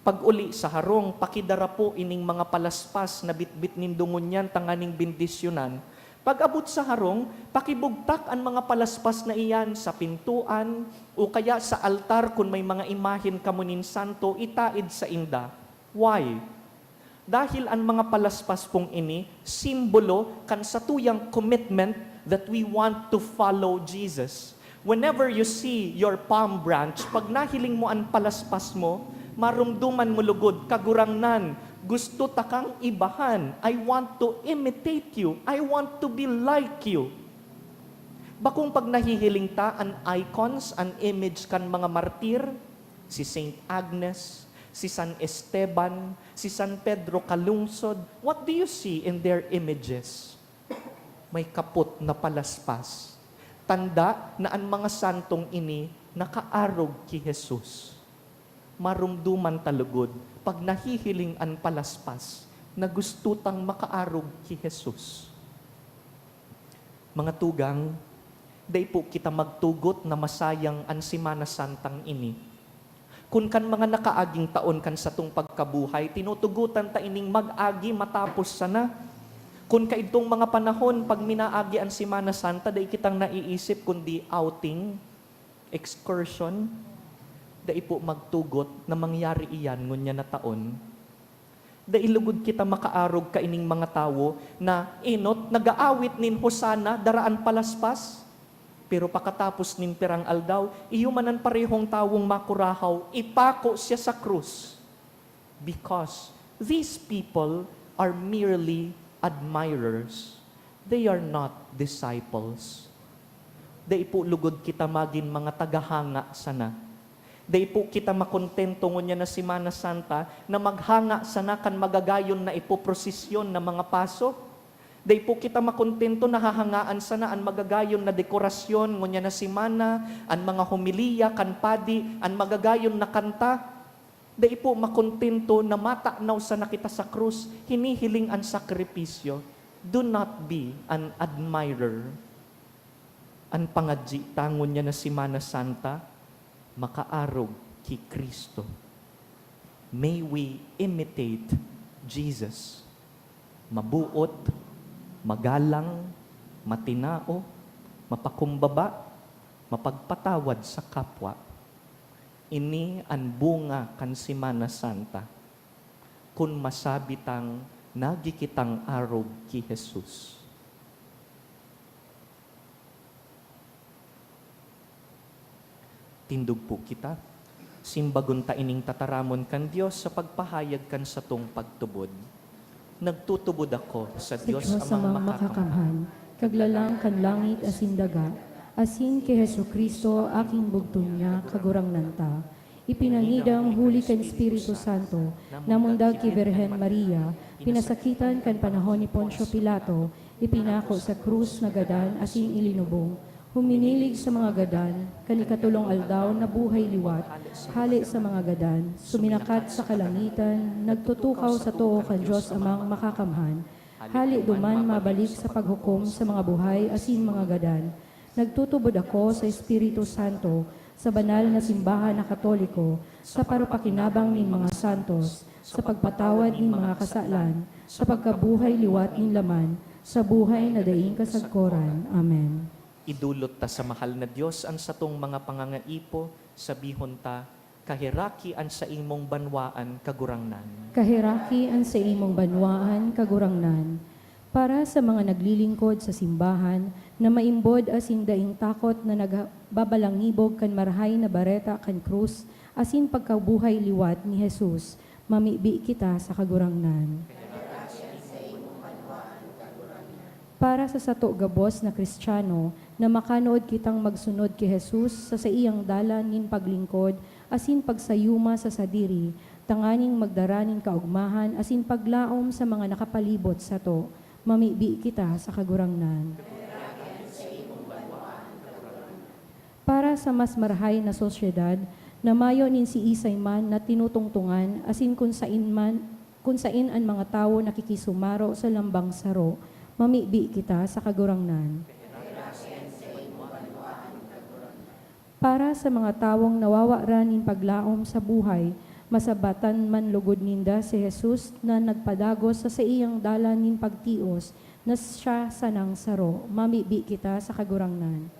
pag uli sa harong, pakidara po ining mga palaspas na bitbit nindungon yan, tanganing bindisyonan. Pag abot sa harong, pakibugtak ang mga palaspas na iyan sa pintuan o kaya sa altar kung may mga imahin kamunin santo, itaid sa inda. Why? Dahil ang mga palaspas pong ini, simbolo kan sa tuyang commitment that we want to follow Jesus. Whenever you see your palm branch, pag nahiling mo ang palaspas mo, marumduman mo lugod, kagurangnan, gusto takang ibahan. I want to imitate you. I want to be like you. Bakung pag nahihiling ta, an icons, an image kan mga martir, si Saint Agnes, si San Esteban, si San Pedro Calungsod, what do you see in their images? May kaput na palaspas. Tanda na ang mga santong ini nakaarog ki Jesus. Marumduman talugod pag nahihiling an palaspas na gusto tang makaarog ki Jesus. Mga tugang, day po kita magtugot na masayang an Semana Santang ini. Kung kan mga nakaaging taon kan sa tung pagkabuhay, tinutugutan ta ining mag-agi matapos sana. Kung kaitong mga panahon, pag minaagi ang Semana Santa, day kitang naiisip kundi outing, excursion, day po magtugot na mangyari iyan ngunya na taon. Day ilugod kita makaarog kaining mga tawo na inot, nagaawit nin hosana, daraan palaspas, pero pakatapos nin pirang aldaw, iyumanan parehong tawong makurahaw, ipako siya sa krus. Because these people are merely admirers. They are not disciples. Day po lugod kita magin mga tagahanga sana. Day po kita makontento ngunya na Semana Santa na maghanga sana kan magagayon na ipoprosesyon na mga paso. Day po kita makontento na hahangaan sana ang magagayon na dekorasyon ngunya na semana, ang mga homilya, kan padi, ang magagayon na kanta. Day po makontento na matanaw sana kita sa krus, hinihiling ang sakripisyo. Do not be an admirer. Ang pangadji tangon niya na Semana Santa, makaarog ki Kristo. May we imitate Jesus. Mabuot, magalang, matinao, mapakumbaba, mapagpatawad sa kapwa. Ini ang bunga kan Semana Santa. Kung masabitang nagikitang arog ki Jesus. Tindog po kita, simbagon ta ining tataramon kan Diyos sa pagpahayag kan sa tong pagtubod. Nagtutubod ako sa Sa Diyos Diyos amang amang makakamhan. makakamhan, kaglalang kan langit asin daga, asin ki Hesu Kristo aking bugtong niya kagurangnan ta. Ipinangidang huli kan Espiritu Santo, namundag ki Birhen Maria, pinasakitan kan panahon ni Poncio Pilato, ipinako sa krus na gadan asin ilinubong, huminilig sa mga gadan, kanikatulong aldaw na buhay liwat, hali sa mga gadan, suminakat sa kalangitan, nagtutukaw sa too kan Diyos amang makakamhan, hali duman mabalik sa paghukom sa mga buhay asin mga gadan. Nagtutubod ako sa Espiritu Santo, sa banal na simbahan na Katoliko, sa parupakinabang ning mga santos, sa pagpatawad ning mga kasalan, sa pagkabuhay liwat ning laman, sa buhay na daing kasagkoran. Amen. Idulot ta sa mahal na Diyos ang satong mga pangangaipo, sabihon ta, kahiraki ang sa imong banwaan kagurangnan. Kahiraki ang sa imong banwaan kagurangnan. Para sa mga naglilingkod sa simbahan, na maimbod asin daing takot na nagbabalangibog kan marhay na bareta kan krus, asin pagkabuhay liwat ni Jesus, mamibi kita sa kagurangnan. Para sa sato gabos na Kristiyano, na makanood kitang magsunod kay Jesus sa iyang dalan nin paglingkod, asin pagsayuma sa sadiri, tanganing magdaraning kaugmahan, asin paglaom sa mga nakapalibot sa to, mamibi kita sa kagurangnan. Para sa mas marahay na sosyedad, namayo nin si Isay man na tinutungtungan, asin kung sain ang mga tao nakikisumaro sa lambang saro, mamibi kita sa kagurangnan. Para sa mga tawong nawawaran nin paglaom sa buhay, masabatan man lugod ninda si Jesus na nagpadagos sa iyang dalan nin pagtios na siya sanang saro, mamibi kita sa kagurangnan.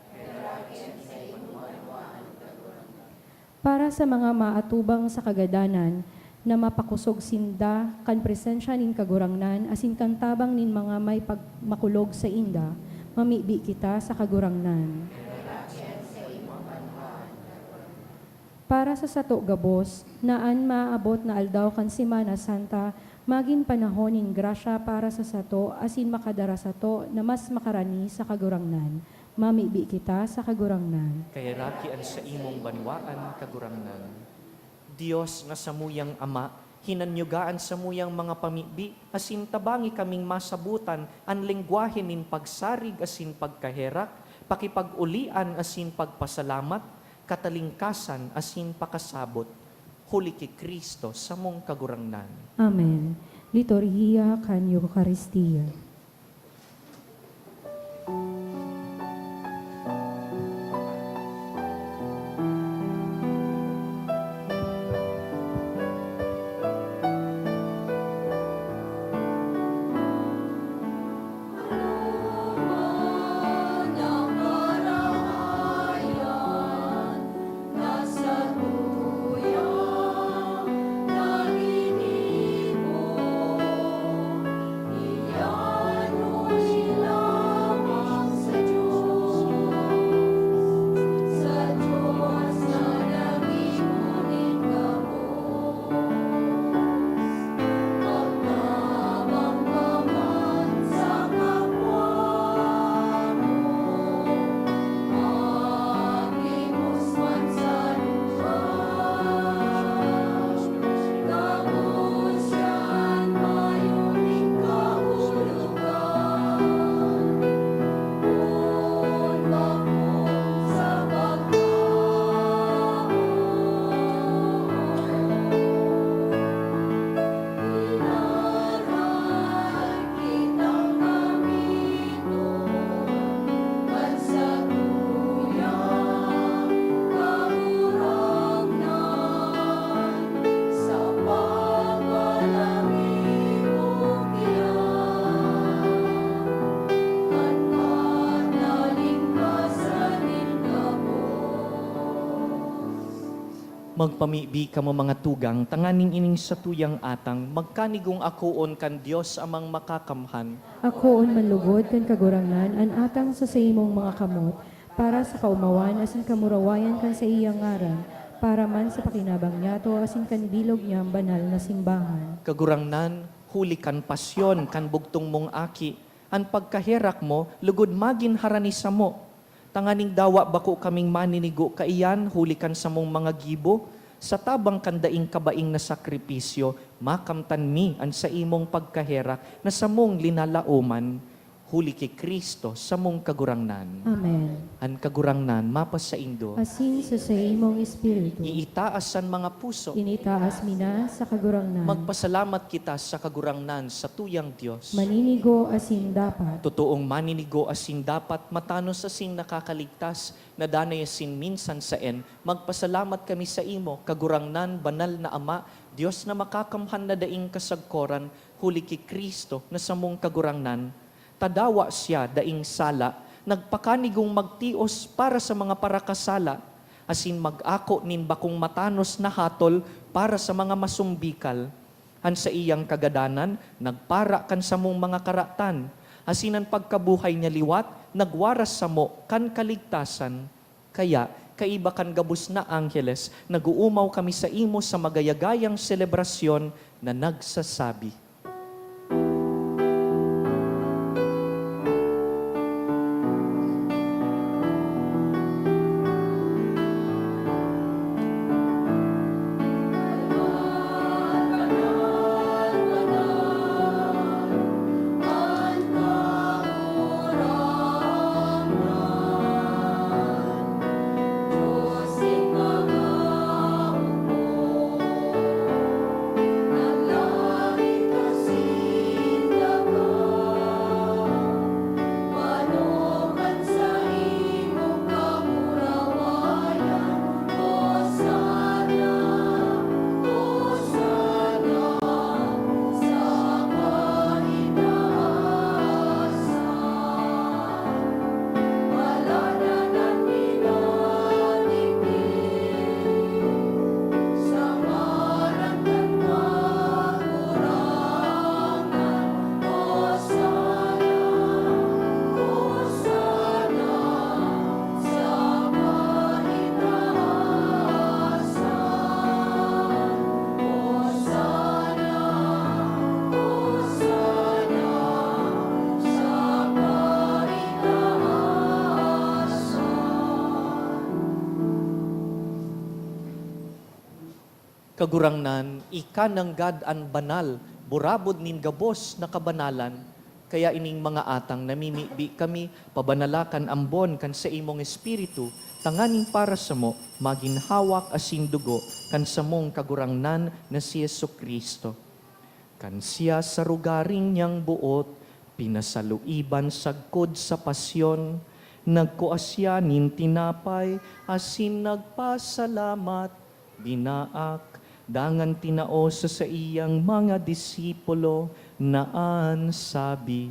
Para sa mga maatubang sa kagadanan, na mapakusog sinda, kan presensya nin kagurangnan, asin kan tabang nin mga may pagmakulog sa inda, mamibi kita sa kagurangnan. Para sa sato gabos, naan maabot na aldaw kan Semana Santa, maging panahon nin grasya para sa sato, asin makadara sato na mas makarani sa kagurangnan. Mamibi kita sa kagurangnan. Kay rakian sa imong banwaan kagurangnan. Diyos nga samuyang Ama, hinanyugaan sa muyang mga pamibi, asin tabangi kaming masabutan, ang lengguwahe nin pagsarig asin pagkaherak, pakipag-ulian asin pagpasalamat, katalingkasan asin pakasabot, huli ki Kristo sa mong kagurangnan. Amen. Liturhiya kan Eucharistia. Magpamibi ka mo mga tugang, tanganing ining sa tuyang atang, magkanigong akuon kan Diyos amang makakamhan. Ako on manlugod kan kagurangnan, an atang sa imong mga kamot, para sa kaumawan, asin kamurawayan kan sa iyang ngaran, para man sa pakinabang niyato, asin kan bilog niyang banal na simbahan. Kagurangnan, huli kan pasyon, kan bugtong mong aki, an pagkaherak mo, lugod magin haranisa mo. Tanganing dawa bako kaming maninigo kaiyan, huli kan sa mong mga gibo, sa tabang kandaing kabaing na sakripisyo, makamtan mi an sa imong pagkaherak na sa mong linalauman, huli ki Kristo sa mong kagurangnan. Amen. An kagurangnan, mapas sa indo, Asin sa imong espiritu, iitaas san mga puso, initaas mina sa kagurangnan, magpasalamat kita sa kagurangnan sa tuyang Diyos. maninigo asin dapat, Totoong maninigo asin dapat matanos asin nakakaligtas na danay asin minsan saen magpasalamat kami sa imo kagurangnan banal na Ama Dios na makakamhan na daing kasagkoran huli ki Kristo na sa mong kagurangnan tadawa siya daing sala nagpakanigong magtios para sa mga parakasala asin mag-ako nin bakong matanos na hatol para sa mga masumbikal han sa iyang kagadanan nagpara kan sa mong mga karatan asinan pagkabuhay niya liwat, nagwaras sa mo, kan kaligtasan. Kaya, kaiba kan gabus na angheles, naguumaw kami sa imo sa magayagayang selebrasyon na nagsasabi. Kagurangnan, ika ng God an banal, burabod nin gabos na kabanalan, kaya ining mga atang namimibi kami, pabanalakan ambon kan sa imong espiritu, tanganing para sa mo, maginhawak asin dugo, kan sa mong kagurangnan na si Yesu Kristo. Kan siya sa rugaring niyang buot, pinasaluiban sagkod sa pasyon, nagkuasya nin tinapay, asin nagpasalamat, binaak, dangan tinao sa iyang mga disipulo, naan sabi,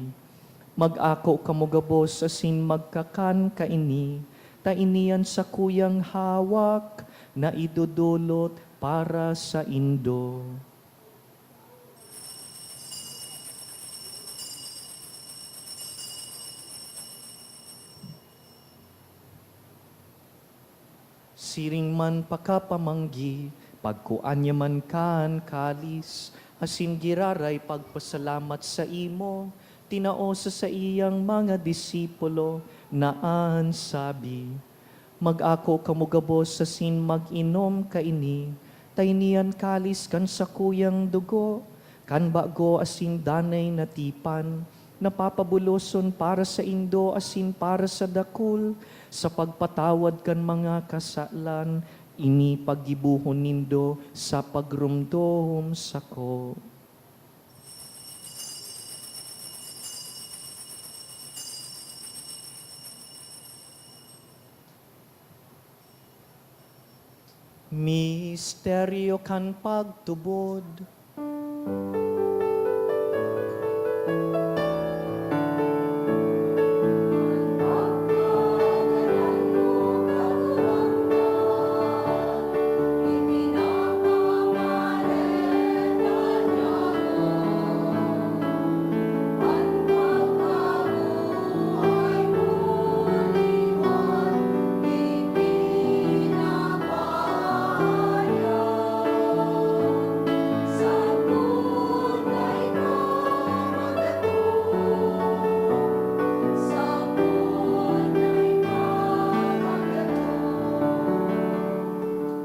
mag-ako kamugabos asin magkakan kaini, tainian sa kuyang hawak, na idudulot para sa indo. Siring man pakapamanggi, pagkuanya man kan kalis, asin giraray pagpasalamat sa imo, tinao sa iyang mga disipulo, naan sabi, mag-ako kamugabos asin mag-inom kaini, tainian kalis kan sa kuyang dugo, kan bago asin danay na tipan, napapabuloson para sa indo asin para sa dakul, sa pagpatawad kan mga kasalan, ini paggibuhon nindo sa pagrumdom sako. Misteryo kan pagtubod.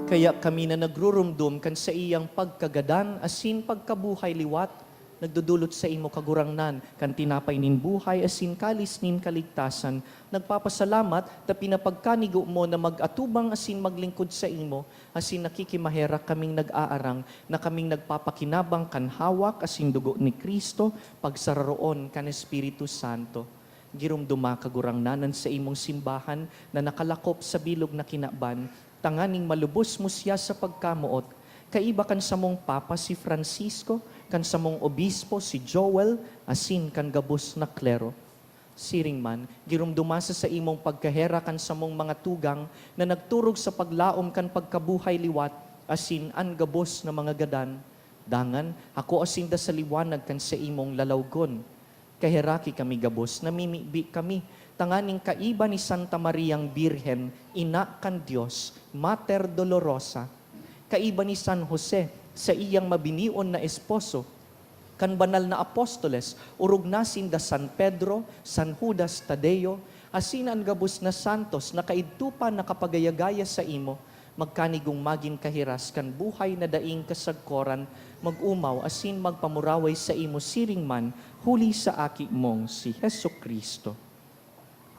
Kaya kami na nagrurumdum kan sa iyang pagkagadan, asin pagkabuhay liwat, nagdudulot sa imo kagurangnan, kan tinapay nin buhay, asin kalis nin kaligtasan, nagpapasalamat, ta pinapagkanigo mo na mag-atubang asin maglingkod sa imo, asin nakikimahera kaming nag-aarang, na kaming nagpapakinabang kan hawak, asin dugo ni Kristo, pagsararoon kan Espiritu Santo. Girumduma kagurangnanan sa imong simbahan na nakalakop sa bilog na kinaban, tanganing malubos mo siya sa pagkamuot. Kaiba kan sa mong Papa si Francisco, kan sa mong Obispo si Joel, asin kan gabos na klero. Siring man, girumdumasa sa imong pagkahera kan sa mong mga tugang na nagturog sa paglaom kan pagkabuhay liwat, asin an gabos na mga gadan. Dangan, ako asin da sa liwanag kan sa imong lalawgon. Kaheraki kami gabos, namimibi kami, tanganing kaiba ni Santa Mariang Birhen, ina kan Dios, Mater Dolorosa, kaiba ni San Jose, sa iyang mabinion na esposo, kan banal na apostoles, urog nasin da San Pedro, San Judas Tadeo, asin ang gabos na santos, na kaidtupan na kapagayagaya sa imo, magkanigong maging kahiras kan buhay na daing kasagkoran, mag-umaw asin magpamuraway sa imo siring man, huli sa aki mong si Hesu Kristo.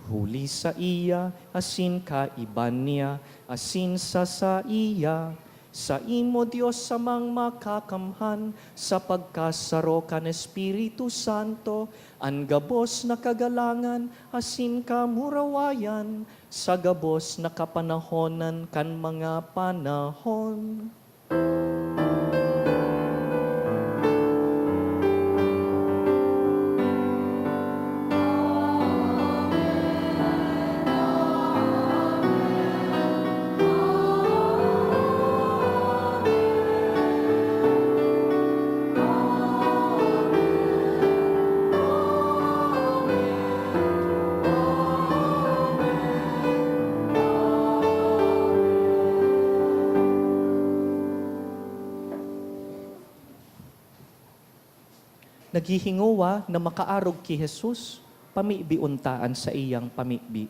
Huli sa iya, asin kaiban niya, asin sa iya, sa imo Diyos samang makakamhan, sa pagkasaro kan Espiritu Santo, ang gabos na kagalangan, asin kamurawayan, sa gabos na kapanahonan kan mga panahon. Naghihinguwa na makaarog ki Jesus, pamibiuntaan sa iyang pamibi.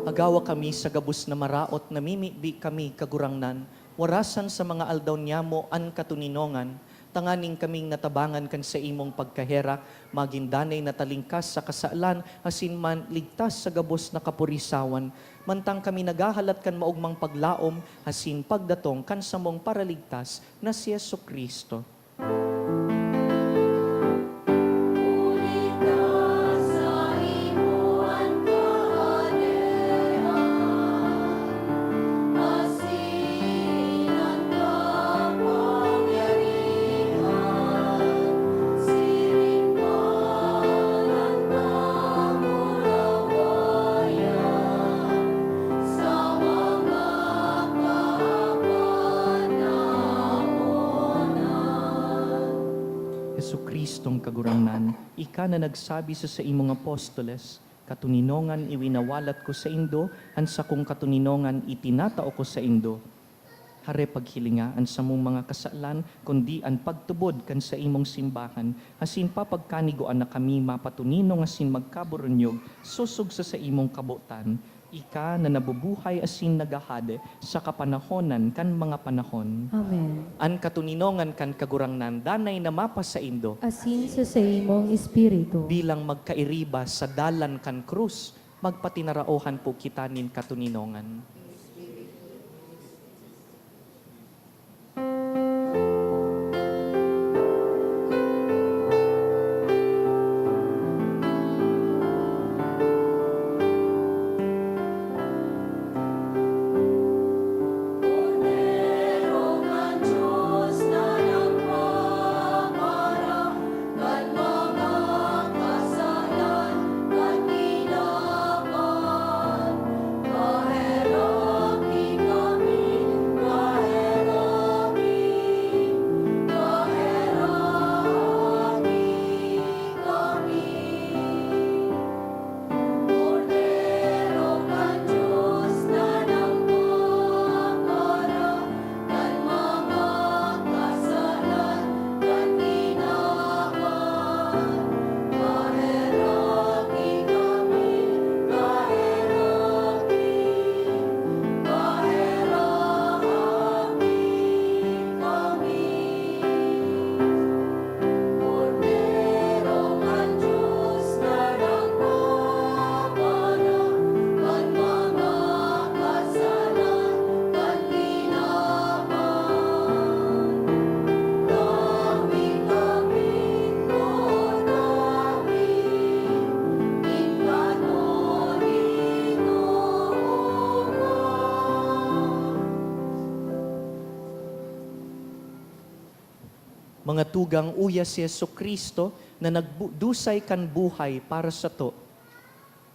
Agawa kami sa gabus na maraot, namimibi kami kagurangnan, warasan sa mga aldaw niya mo an katuninongan, tanganing kaming natabangan kan sa imong pagkaherak, magindanay na talingkas sa kasaalan, asin man ligtas sa gabos na kapurisawan, mantang kami nagahalat kan maugmang paglaom, asin pagdatong kan sa mong paraligtas na si Jesucristo. Jesucristong kagurangnan, ika na nagsabi sa imong apostoles, katuninongan iwinawalat ko sa indo, ansa kong katuninongan itinatao ko sa indo. Hare paghilinga, ansa mong mga kasalan, kundi an pagtubod kan sa imong simbahan, asin papagkanigoan na kami mapatuninong asin magkaburunyog, susog sa imong kabutan, ika na nabubuhay asin nagahade sa kapanahonan kan mga panahon. Amen. An katuninongan kan kagurangnan, danay na mapa sa indo, Asin sa imong espiritu. bilang magkairiba sa dalan kan krus, magpatinaraohan po kita nin katuninongan. Mga tugang uya si Jesucristo na nagdusay kan buhay para sa to.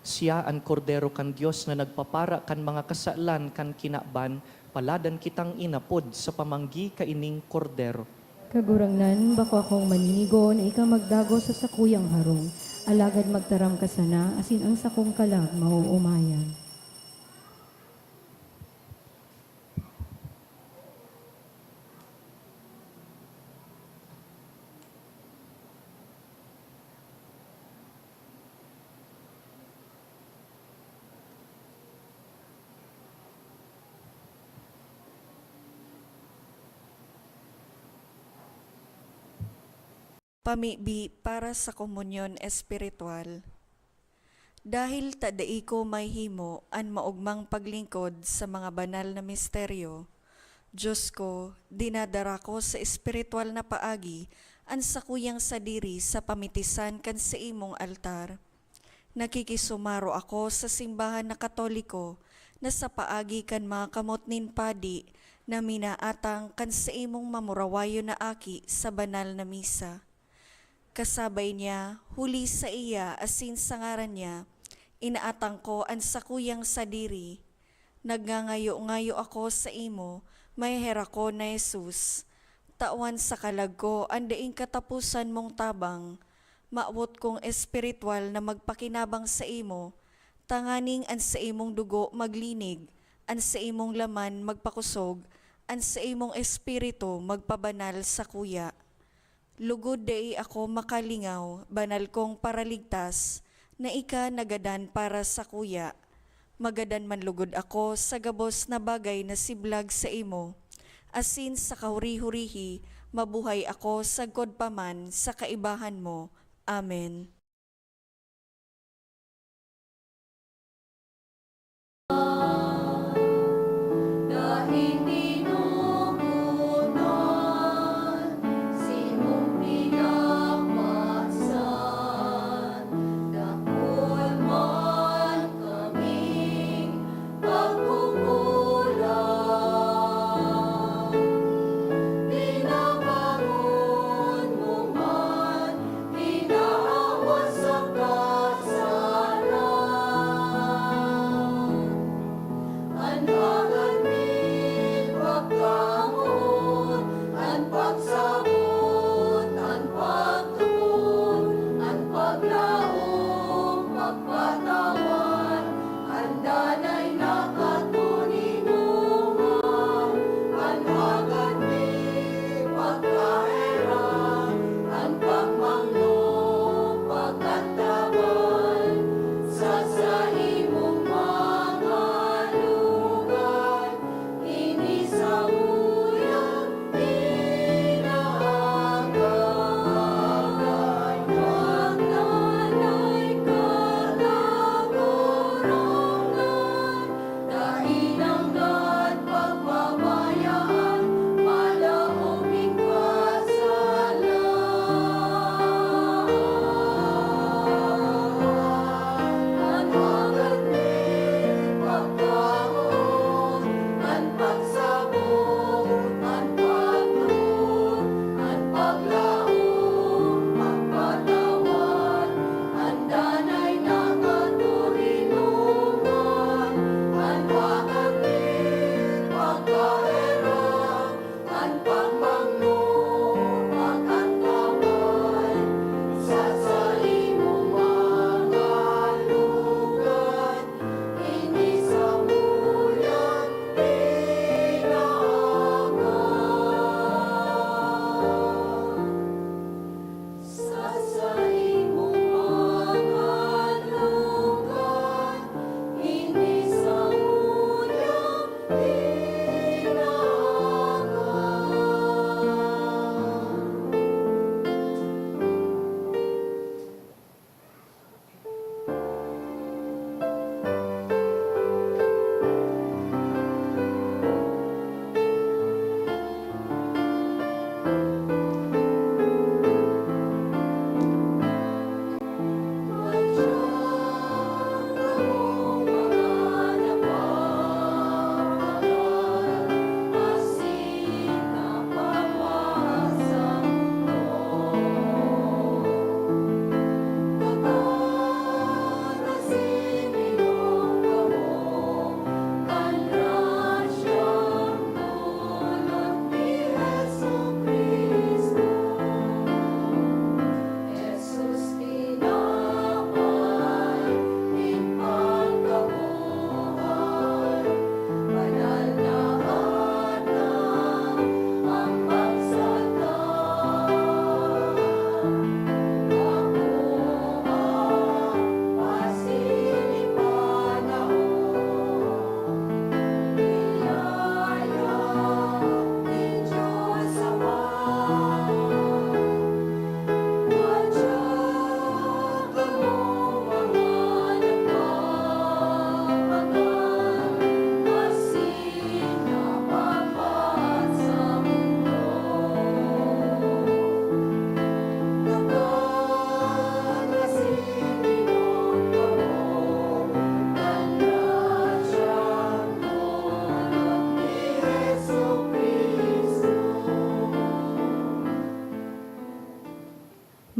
Siya ang kordero kan Dios na nagpapara kan mga kasalan kan kinaban, paladan kitang inapod sa pamanggi kaining kordero. Kagurangnan, bako akong maninigo na ikaw magdago sa sakuyang harong. Alagad magtaram ka sana, asin ang sakong kalag mauumayan. Pamibi para sa komunyon espiritual. Dahil tadai ko may himo an maugmang paglingkod sa mga banal na misteryo, Diyos ko, dinadara ko sa espiritual na paagi an sakuyang sadiri sa pamitisan kan sa imong altar. Nakikisumaro ako sa simbahan na Katoliko na sa paagi kan mga kamot nin padi na minaatang kan sa imong mamurawayo na aki sa banal na misa. Kasabay niya, huli sa iya asin sa ngaran niya, inaatang ko ang sakuyang sadiri. Nagngangayo-ngayo ako sa imo, may hera ko na Jesus. Tawan sa kalag ko, andaing katapusan mong tabang. Maawot kong espiritual na magpakinabang sa imo, tanganing an sa imong dugo maglinig, an sa imong laman magpakusog, an sa imong espiritu magpabanal sa kuya. Lugod dai ako makalingaw, banal kong paraligtas, na ika nagadan para sa kuya. magadan man lugod ako sa gabos na bagay na siblag sa imo. Asin sa kahuri-hurihi, mabuhay ako sagkod paman sa kaibahan mo. Amen.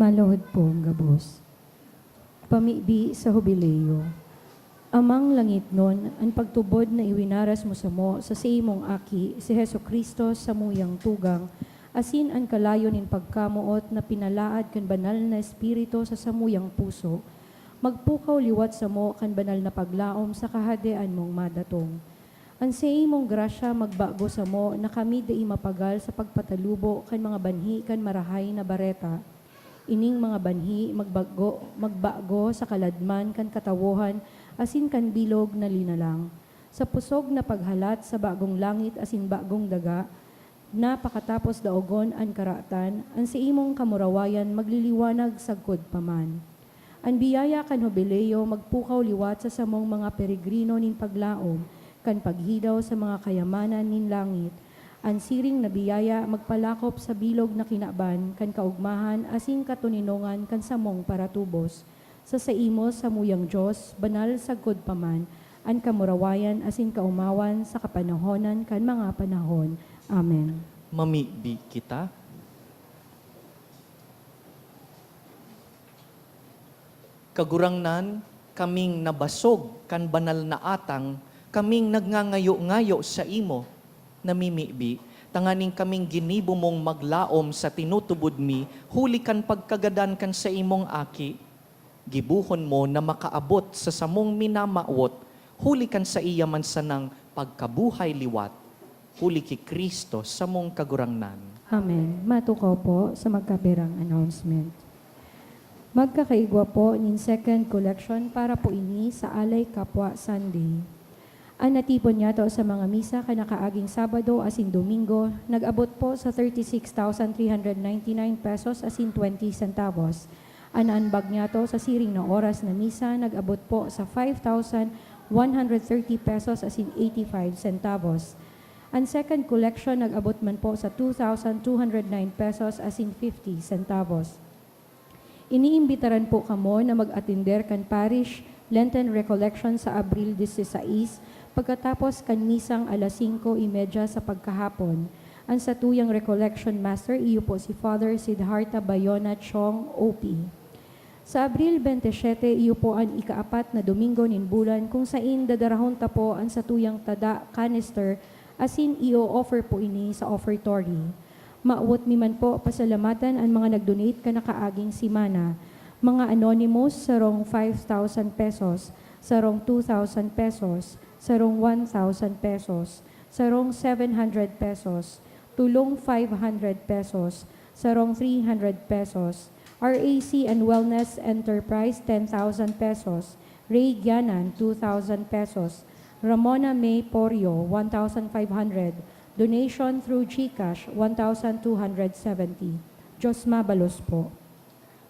Maluhod po ang gabos. Pamibi sa hubileyo. Amang langit nun, ang pagtubod na iwinaras mo sa imong aki, si Heso Kristo sa muyang tugang, asin ang kalayon in pagkamuot na pinalaad kan banal na espiritu sa samuyang puso, magpukaw liwat sa mo kan banal na paglaom sa kahadean mong madatong. Ang sa imong grasya magbago sa mo na kami dai mapagal sa pagpatalubo kan mga banhi kan marahay na bareta. Ining mga banhi magbago sa kaladman kan katawohan asin kan bilog na linalang. Sa pusog na paghalat sa bagong langit asin bagong daga, na pakatapos daogon an karatan, an si imong kamurawayan magliliwanag sagkod paman. An biyaya kan Jubileo magpukaw liwat sa samong mga peregrino nin paglaom, kan paghidaw sa mga kayamanan nin langit. An siring na biyaya magpalakop sa bilog na kinaban, kan kaugmahan asin katuninongan kan samong paratubos. Sa imo sa muyang Diyos, banal sagkod paman, an kamurawayan asin kaumawan sa kapanahonan kan mga panahon. Amen. Mamibi kita. Kagurangnan, kaming nabasog kan banal na atang, kaming nagngangayo-ngayo sa imo, namimibi, tanganing kaming ginibo mong maglaom sa tinutubod mi, huli kan pagkagadan kan sa imong aki, gibuhon mo na makaabot sa samong minamaot, huli kan sa iya man sanang pagkabuhay liwat, huli ki Kristo sa mong kagurangnan. Amen. Matukaw po sa magkapirang announcement. Magkakaigwa po nin second collection para po ini sa Alay Kapwa Sunday. Ang natipon niya to sa mga misa kanakaaging Sabado asin Domingo, nag-abot po sa 36,399 pesos asin 20 centavos. Ananbag niya to sa siring na oras na misa, nag-abot po sa 5,130 pesos asin 85 centavos. Ang second collection nag-abot man po sa 2,209 pesos asin 50 centavos. Iniimbitaran po kamo na mag-attender kan parish Lenten Recollection sa Abril 16, pagkatapos kan misang alas 5:30 sa pagkahapon. Ang satuyang recollection master iyo po si Father Siddhartha Bayona Chong, OP. Sa Abril 27, iyo po ang ikaapat na Domingo nin bulan kung sain dadarahon ta po ang satuyang tada canister asin iyo offer po ini sa offertory. Maawot mi man po pasalamatan ang mga nag-donate kanakaaging simana. Mga anonymous sarong 5,000 pesos, sarong 2,000 pesos, sarong 1,000 pesos, sarong 700 pesos, tulong 500 pesos, sarong 300 pesos, RAC and Wellness Enterprise 10,000 pesos, Ray Gianan 2,000 pesos, Ramona May Porio 1,500, donation through GCash 1,270. Diyos mabalos po.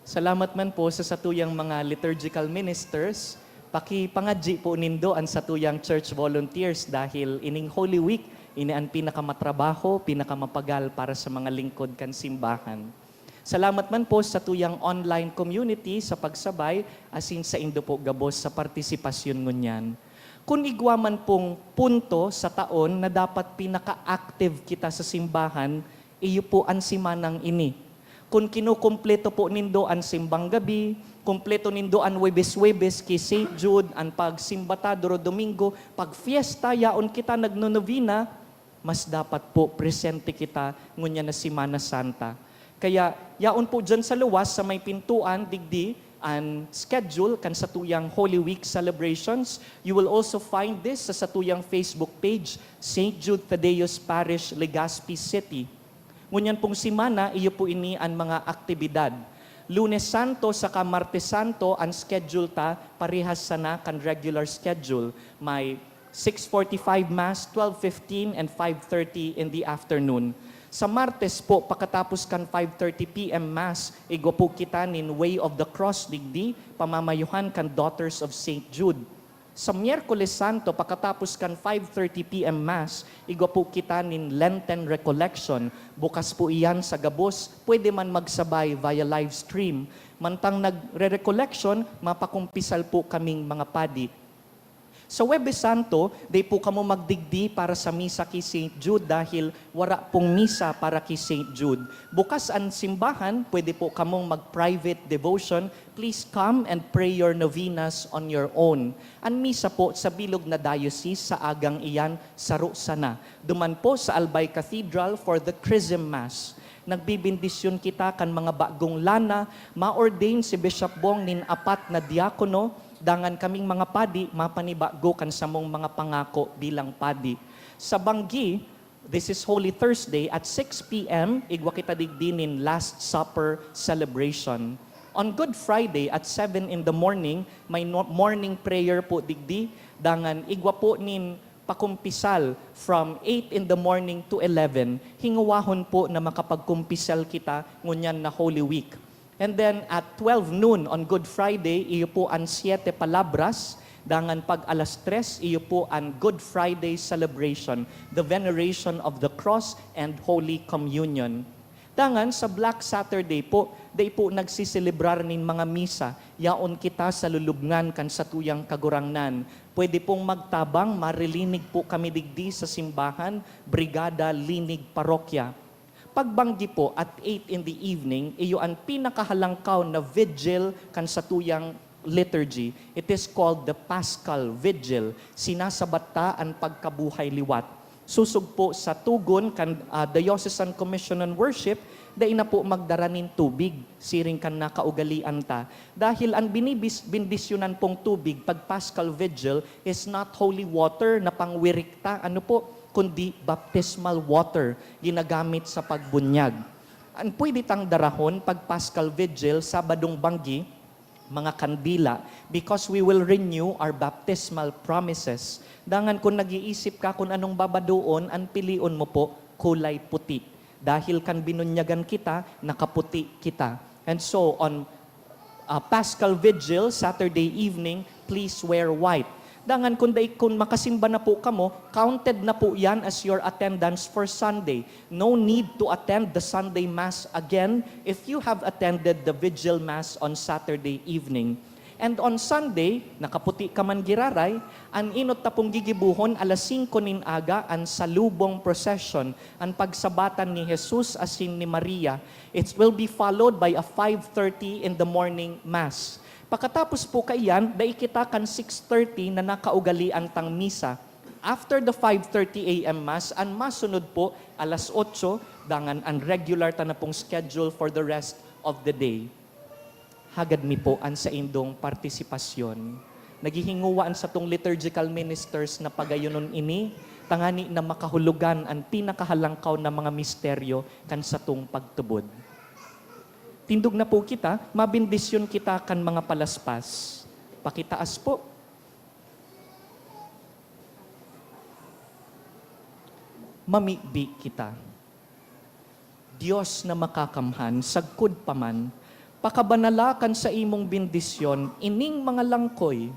Salamat man po sa satuyang mga liturgical ministers, pakipangadji po nindo ang satuyang church volunteers dahil ining Holy Week, ini ang pinakamatrabaho, pinakamapagal para sa mga lingkod kan simbahan. Salamat man po sa tuyang online community sa pagsabay, asin sa indo po gabos sa partisipasyon ngunyan. Kung igwa man pong punto sa taon na dapat pinaka-active kita sa simbahan, iyo po ang simanang ini. Kung kinukumpleto po nindo ang simbang gabi, kumpleto nindo ang Webes-Webes ki St. Jude, ang pagsimbata duro Domingo, pag fiesta yaon kita nagnonovina, mas dapat po presente kita ngunya na Semana Santa. Kaya yaon po dyan sa luwas sa may pintuan, digdi, ang schedule kan satuyang Holy Week celebrations. You will also find this sa satuyang Facebook page, St. Jude Thaddeus Parish, Legazpi City. Ngunyan pong simana, iyo po ini ang mga aktibidad. Lunes Santo saka Martes Santo, ang schedule ta, parehas sana kan regular schedule. May 6:45 Mass, 12:15, and 5:30 in the afternoon. Sa Martes po, pagkatapos kan 5:30 p.m. Mass, igwa po kita nin Way of the Cross digdi, pamamayuhan kan Daughters of St. Jude. Sa Miyerkules Santo, pagkatapos kan 5:30 p.m. Mass, igwa po kita nin Lenten Recollection. Bukas po iyan sa gabos, pwede man magsabay via live stream. Mantang nagre-recollection, mapakumpisal po kaming mga padi. Sa Webes Santo, day po kamo magdigdi para sa misa ki St. Jude dahil wala pong misa para ki St. Jude. Bukas ang simbahan, pwede po kamong mag-private devotion. Please come and pray your novenas on your own. Ang misa po sa Bilog na Diocese sa agang iyan, saro sana. Duman po sa Albay Cathedral for the Chrism Mass. Nagbibindisyon kita kan mga bagong lana, ma-ordain si Bishop Bong nin 4 na diakono, dangan kaming mga padi, mapanibago kan sa mong mga pangako bilang padi. Sa Banggi, this is Holy Thursday at 6 p.m., igwa kita digdinin Last Supper celebration. On Good Friday at 7 in the morning, may morning prayer po digdi. Dangan igwa po nin pakumpisal from 8 in the morning to 11. Hinguwahon po na makapagkumpisal kita ngunyan na Holy Week. And then at 12 noon on Good Friday, iyo po ang 7 palabras. Dangan pag alas 3, iyo po ang Good Friday celebration, the veneration of the cross and Holy Communion. Dangan sa Black Saturday po, day po nagsiselebrar nin mga misa, yaon kita sa lulubngan kan sa tuyang kagurangnan. Pwede pong magtabang, marilinig po kami digdi sa simbahan, brigada, linig, parokya. Pagbanggi po at 8 in the evening, iyo ang pinakahalangkaw na vigil kan sa tuyang liturgy. It is called the Paschal Vigil. Sinasabatta ang pagkabuhay liwat. Susug po sa tugon kan Diocesan Commission on Worship, dahil na po magdaranin tubig, siring kan nakaugalian ta. Dahil ang bindisyonan pong tubig pag Paschal Vigil is not holy water na pangwirikta, ano po, kundi baptismal water, ginagamit sa pagbunyag. Ang pwede tang darahon pag Paschal Vigil, Sabadong Banggi, mga kandila, because we will renew our baptismal promises. Dangan kung nag-iisip ka kung anong babadoon, ang pilion mo po, kulay puti. Dahil kan binunyagan kita, nakaputi kita. And so, on Paschal Vigil, Saturday evening, please wear white. Dangan kung makasimba na po kamo, counted na po yan as your attendance for Sunday. No need to attend the Sunday Mass again if you have attended the Vigil Mass on Saturday evening. And on Sunday, nakaputi ka man giraray, ang inot tapong gigibuhon alas 5 nin aga ang salubong procession, ang pagsabatan ni Jesus asin ni Maria. It will be followed by a 5:30 in the morning Mass. Pagkatapos po kayan, dai kita kan 6:30 na nakaugalian tang misa. After the 5:30 a.m. Mass, ang masunod po alas 8, dangan ang regular ta na pong schedule for the rest of the day. Hagad mi po ang sa indong partisipasyon. Naghihinguwaan sa tong liturgical ministers na pagayonon ini, tangani na makahulugan ang pinakahalangkaw na mga misteryo kan sa tong pagtubod. Tindog na po kita, mabindisyon kita kan mga palaspas. Pakitaas po. Mamibi kita. Diyos na makakamhan, sagkud paman, pakabanalakan sa imong bindisyon, ining mga langkoy.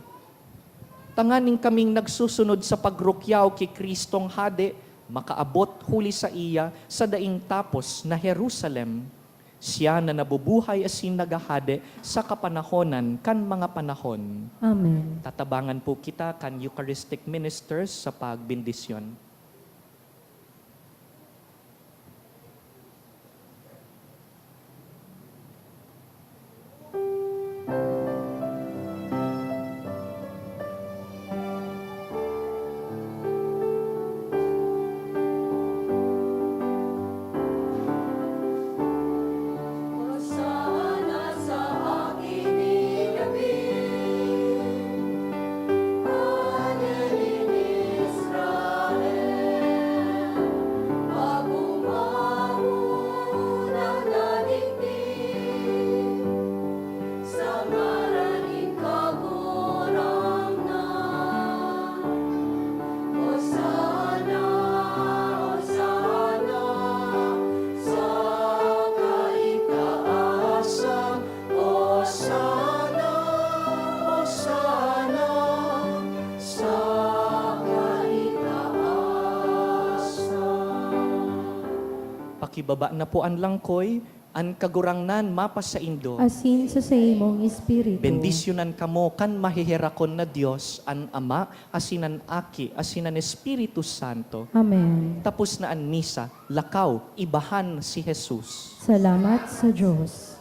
Tanganing kaming nagsusunod sa pagrukyaw kay Kristong Hade, makaabot huli sa iya sa daing tapos na Jerusalem. Siya na nabubuhay asin nagahade sa kapanahonan kan mga panahon. Amen. Tatabangan po kita kan Eucharistic ministers sa pagbindisyon. Pakibaba na po ang langkoy, ang kagurangnan mapas sa indo. Asin sa imong espiritu. Bendisyonan kamo kan mahihirakon na Dios, an Ama, asinan Aki, asinan Espiritu Santo. Amen. Tapos na ang misa, lakaw, ibahan si Jesus. Salamat sa Diyos.